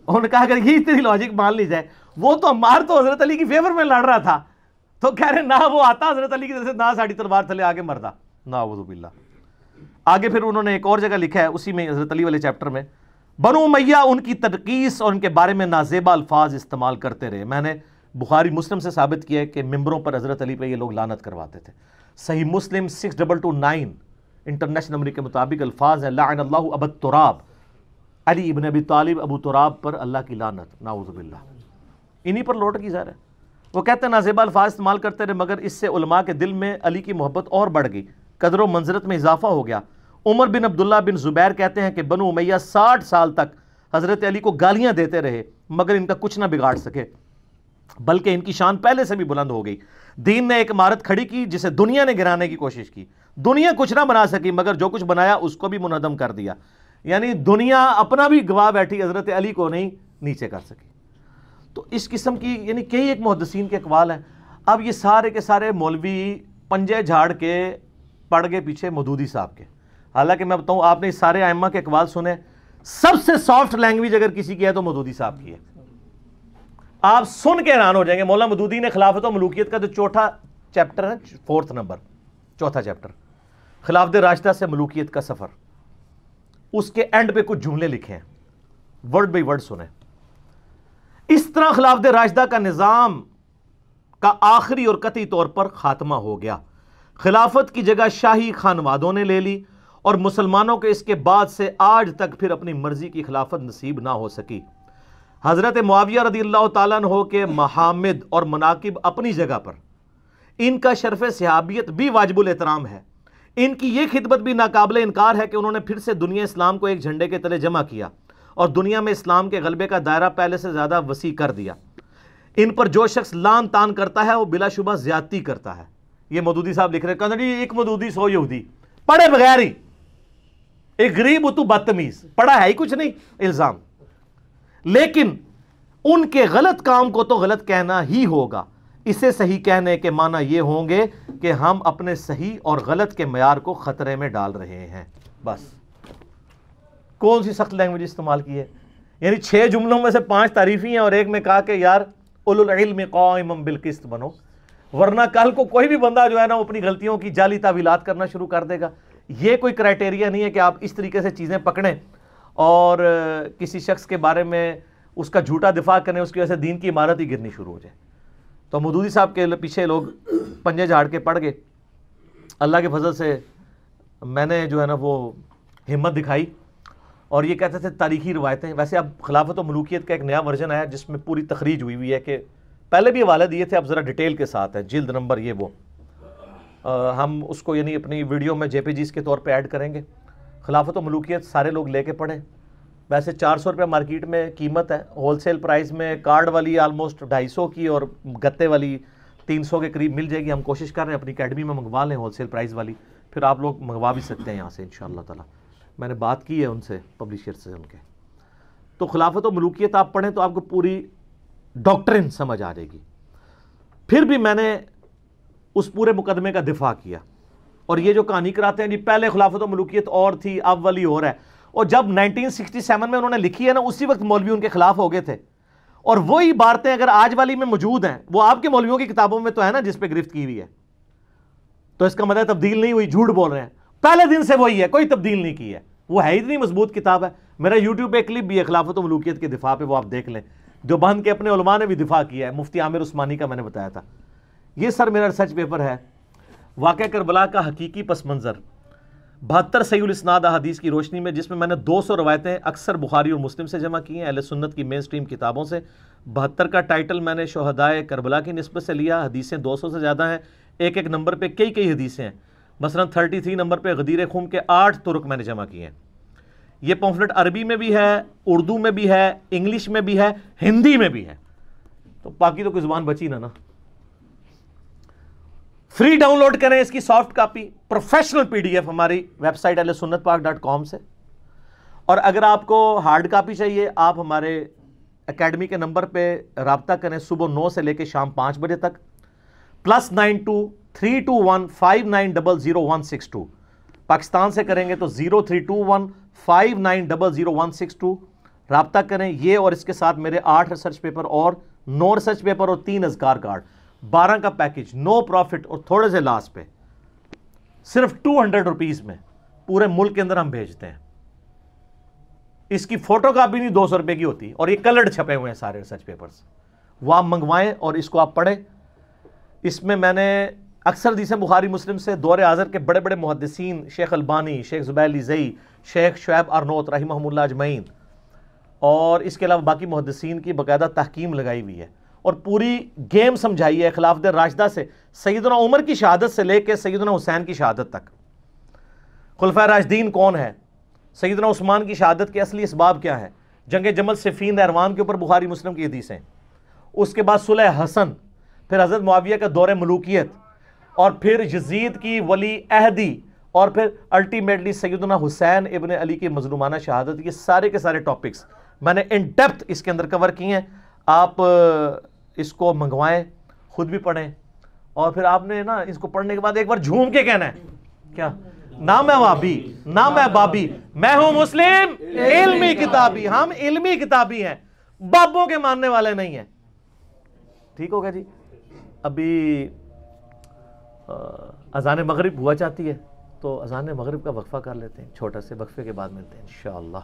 انہوں نے کہا اگر یہ اتنی لاجک مان لی جائے، وہ تو عمار تو حضرت علی کی فیور میں لڑ رہا تھا، تو کہہ رہے نہ وہ آتا حضرت علی کی طرف سے نہ ساڑی تلوار تھلے آگے مردا، نعوذ باللہ۔ آگے پھر انہوں نے ایک اور جگہ لکھا ہے اسی میں حضرت علی والے چیپٹر میں، بنو امیہ ان کی تنقیص اور ان کے بارے میں نازیبا الفاظ استعمال کرتے رہے۔ میں نے بخاری مسلم سے ثابت کیا ہے کہ ممبروں پر حضرت علی پہ یہ لوگ لعنت کرواتے تھے۔ صحیح مسلم 6229 انٹرنیشنل نمبر کے مطابق الفاظ ہیں لعن اللہ ابا تراب، علی ابن ابی طالب ابو تراب پر اللہ کی لعنت، نعوذ باللہ۔ انہی پر لوٹ کی ظاہر ہے۔ وہ کہتے ہیں نازیبا الفاظ استعمال کرتے رہے مگر اس سے علماء کے دل میں علی کی محبت اور بڑھ گئی، قدر و منزلت میں اضافہ ہو گیا۔ عمر بن عبداللہ بن زبیر کہتے ہیں کہ بنو امیہ 60 سال تک حضرت علی کو گالیاں دیتے رہے مگر ان کا کچھ نہ بگاڑ سکے، بلکہ ان کی شان پہلے سے بھی بلند ہو گئی۔ دین نے ایک عمارت کھڑی کی جسے دنیا نے گرانے کی کوشش کی، دنیا کچھ نہ بنا سکی مگر جو کچھ بنایا اس کو بھی منہدم کر دیا، یعنی دنیا اپنا بھی گواہ بیٹھی، حضرت علی کو نہیں نیچے کر سکی۔ تو اس قسم کی یعنی کئی ایک محدثین کے اقوال ہیں۔ اب یہ سارے کے سارے مولوی پنجے جھاڑ کے پڑ گئے پیچھے مودودی صاحب کے۔ حالانکہ میں بتاؤں آپ نے اس سارے ائمہ کے اقوال سنے، سب سے سافٹ لینگویج اگر کسی کی ہے تو مودودی صاحب کی ہے۔ آپ سن کے حیران ہو جائیں گے، مولا مودودی نے خلافت و ملوکیت کا جو چوتھا چیپٹر ہے، 4 نمبر چوتھا چیپٹر، خلافت راشدہ سے ملوکیت کا سفر، اس کے اینڈ پہ کچھ جملے لکھے ہیں، ورڈ بائی ورڈ سنیں۔ اس طرح خلافت راشدہ کا نظام کا آخری اور قطعی طور پر خاتمہ ہو گیا، خلافت کی جگہ شاہی خانوادوں نے لے لی اور مسلمانوں کے اس کے بعد سے آج تک پھر اپنی مرضی کی خلافت نصیب نہ ہو سکی۔ حضرت معاویہ رضی اللہ تعالیٰ عنہ کے محامد اور مناقب اپنی جگہ پر، ان کا شرف صحابیت بھی واجب الاحترام ہے، ان کی یہ خدمت بھی ناقابل انکار ہے کہ انہوں نے پھر سے دنیا اسلام کو ایک جھنڈے کے تلے جمع کیا اور دنیا میں اسلام کے غلبے کا دائرہ پہلے سے زیادہ وسیع کر دیا۔ ان پر جو شخص لان تان کرتا ہے وہ بلا شبہ زیادتی کرتا ہے۔ یہ مودودی صاحب لکھ رہے ہیں، کہتے ہیں ایک مودودی 100 یہودی، پڑھے بغیر ہی، ایک غریب ہو تو بدتمیز، پڑھا ہے ہی کچھ نہیں، الزام۔ لیکن ان کے غلط کام کو تو غلط کہنا ہی ہوگا، اسے صحیح کہنے کے معنی یہ ہوں گے کہ ہم اپنے صحیح اور غلط کے معیار کو خطرے میں ڈال رہے ہیں۔ بس کون سی سخت لینگویج استعمال کی ہے؟ یعنی 6 جملوں میں سے 5 تعریفی ہیں اور ایک میں کہا کہ یار اولو العلم قائما بالقسط بنو، ورنہ کل کو کوئی بھی بندہ جو ہے نا وہ اپنی غلطیوں کی جعلی تعویلات کرنا شروع کر دے گا۔ یہ کوئی کرائٹیریا نہیں ہے کہ آپ اس طریقے سے چیزیں پکڑیں اور کسی شخص کے بارے میں اس کا جھوٹا دفاع کریں، اس کی وجہ سے دین کی عمارت ہی گرنی شروع ہو جائے۔ تو مودودی صاحب کے پیچھے لوگ پنجے جھاڑ کے پڑ گئے۔ اللہ کے فضل سے میں نے جو ہے نا وہ ہمت دکھائی اور یہ کہتے تھے تاریخی روایتیں۔ ویسے اب خلافت و ملوکیت کا ایک نیا ورژن آیا جس میں پوری تخریج ہوئی ہے، کہ پہلے بھی حوالے دیے تھے، اب ذرا ڈیٹیل کے ساتھ ہے، جلد نمبر یہ وہ، ہم اس کو یعنی اپنی ویڈیو میں JPGs کے طور پہ ایڈ کریں گے۔ خلافت و ملوکیت سارے لوگ لے کے پڑھیں۔ ویسے 400 روپے مارکیٹ میں قیمت ہے، ہول سیل پرائز میں کارڈ والی آلموسٹ 250 کی اور گتے والی 300 کے قریب مل جائے گی۔ ہم کوشش کر رہے ہیں اپنی اکیڈمی میں منگوا لیں ہول سیل پرائز والی، پھر آپ لوگ منگوا بھی سکتے ہیں یہاں سے انشاءاللہ تعالی۔ میں نے بات کی ہے ان سے، پبلشر سے ان کے۔ تو خلافت و ملوکیت آپ پڑھیں تو آپ کو پوری ڈاکٹرن سمجھ آ جائے گی۔ پھر بھی میں نے اس پورے مقدمے کا دفاع کیا، اور یہ جو کہانی کراتے ہیں جی پہلے خلافت و ملوکیت اور تھی اب والی اور ہے، اور جب 1967 میں انہوں نے لکھی ہے نا اسی وقت مولوی ان کے خلاف ہو گئے تھے، اور وہی عبارتیں اگر آج والی میں موجود ہیں وہ آپ کے مولویوں کی کتابوں میں تو ہے نا جس پہ گرفت کی ہوئی ہے، تو اس کا مطلب تبدیل نہیں ہوئی، جھوٹ بول رہے ہیں، پہلے دن سے وہی ہے، کوئی تبدیل نہیں کی ہے، وہ ہے اتنی مضبوط کتاب ہے۔ میرا یوٹیوب پہ ایک کلپ بھی ہے خلافت و ملوکیت کے دفاع پہ، وہ آپ دیکھ لیں۔ دیوبند کے اپنے علماء نے بھی دفاع کیا ہے، مفتی عامر عثمانی کا میں نے بتایا تھا۔ یہ سر میرا ریسرچ پیپر ہے، واقعہ کربلا کا حقیقی پس منظر، 72 صحیح الاسناد احادیث کی روشنی میں، جس میں میں نے 200 روایتیں اکثر بخاری اور مسلم سے جمع کی ہیں، اہل سنت کی مین سٹریم کتابوں سے۔ 72 کا ٹائٹل میں نے شہدائے کربلا کی نسبت سے لیا، حدیثیں 200 سے زیادہ ہیں، ایک ایک نمبر پہ کئی حدیثیں ہیں۔ مثلا 33 نمبر پہ غدیر خم کے 8 طرق میں نے جمع کیے ہیں۔ یہ پمفلٹ عربی میں بھی ہے، اردو میں بھی ہے، انگلش میں بھی ہے، ہندی میں بھی ہے، تو باقی تو کوئی زبان بچی نا۔ فری ڈاؤن لوڈ کریں اس کی سافٹ کاپی، پروفیشنل PDF ہماری ویب سائٹ ahlusunnatpak.com سے، اور اگر آپ کو ہارڈ کاپی چاہیے آپ ہمارے اکیڈمی کے نمبر پہ رابطہ کریں، صبح 9 سے لے کے شام 5 بجے تک، +92 321 5900 162۔ پاکستان سے کریں گے تو 0321 5900 162، رابطہ کریں۔ یہ اور اس کے ساتھ میرے 8 ریسرچ پیپر اور 9 ریسرچ پیپر اور 3 اذکار کارڈ، 12 کا پیکج، نو پروفٹ اور تھوڑے سے لاس پہ، صرف 200 روپیز میں پورے ملک کے اندر ہم بھیجتے ہیں۔ اس کی فوٹو کاپی نہیں 200 روپے کی ہوتی، اور یہ کلرڈ چھپے ہوئے ہیں سارے ریسرچ پیپرز، وہ آپ منگوائیں اور اس کو آپ پڑھیں۔ اس میں نے اکثر حدیثیں بخاری مسلم سے دور حاضر کے بڑے بڑے محدثین، شیخ البانی، شیخ زبیر لیزئی، شیخ شعیب ارنوت رحمہم اللہ اجمعین، اور اس کے علاوہ باقی محدثین کی باقاعدہ تحکیم لگائی ہوئی ہے، اور پوری گیم سمجھائی ہے خلافت راشدہ سے، سیدنا عمر کی شہادت سے لے کے سیدنا حسین کی شہادت تک۔ خلفائے راشدین کون ہے، سیدنا عثمان کی شہادت کے اصلی اسباب کیا ہے، جنگ جمل صفین اروان کے اوپر بخاری مسلم کی حدیثیں، اس کے بعد صلح حسن، پھر حضرت معاویہ کا دور ملوکیت، اور پھر یزید کی ولی عہدی، اور پھر الٹیمیٹلی سیدنا حسین ابن علی کی مظلومانہ شہادت۔ یہ سارے کے سارے ٹاپکس میں نے ان ڈیپتھ اس کے اندر کور کیے ہیں۔ آپ اس کو منگوائیں، خود بھی پڑھیں، اور پھر آپ نے نا اس کو پڑھنے کے بعد ایک بار جھوم کے کہنا ہے کیا، نہ میں وابی نہ میں بابی، میں ہوں مسلم علمی کتابی۔ ہم علمی کتابی ہیں، بابوں کے ماننے والے نہیں ہیں۔ ٹھیک ہوگا جی؟ ابھی اذان مغرب ہوا چاہتی ہے، تو اذان مغرب کا وقفہ کر لیتے ہیں، چھوٹا سے وقفے کے بعد ملتے ہیں انشاءاللہ۔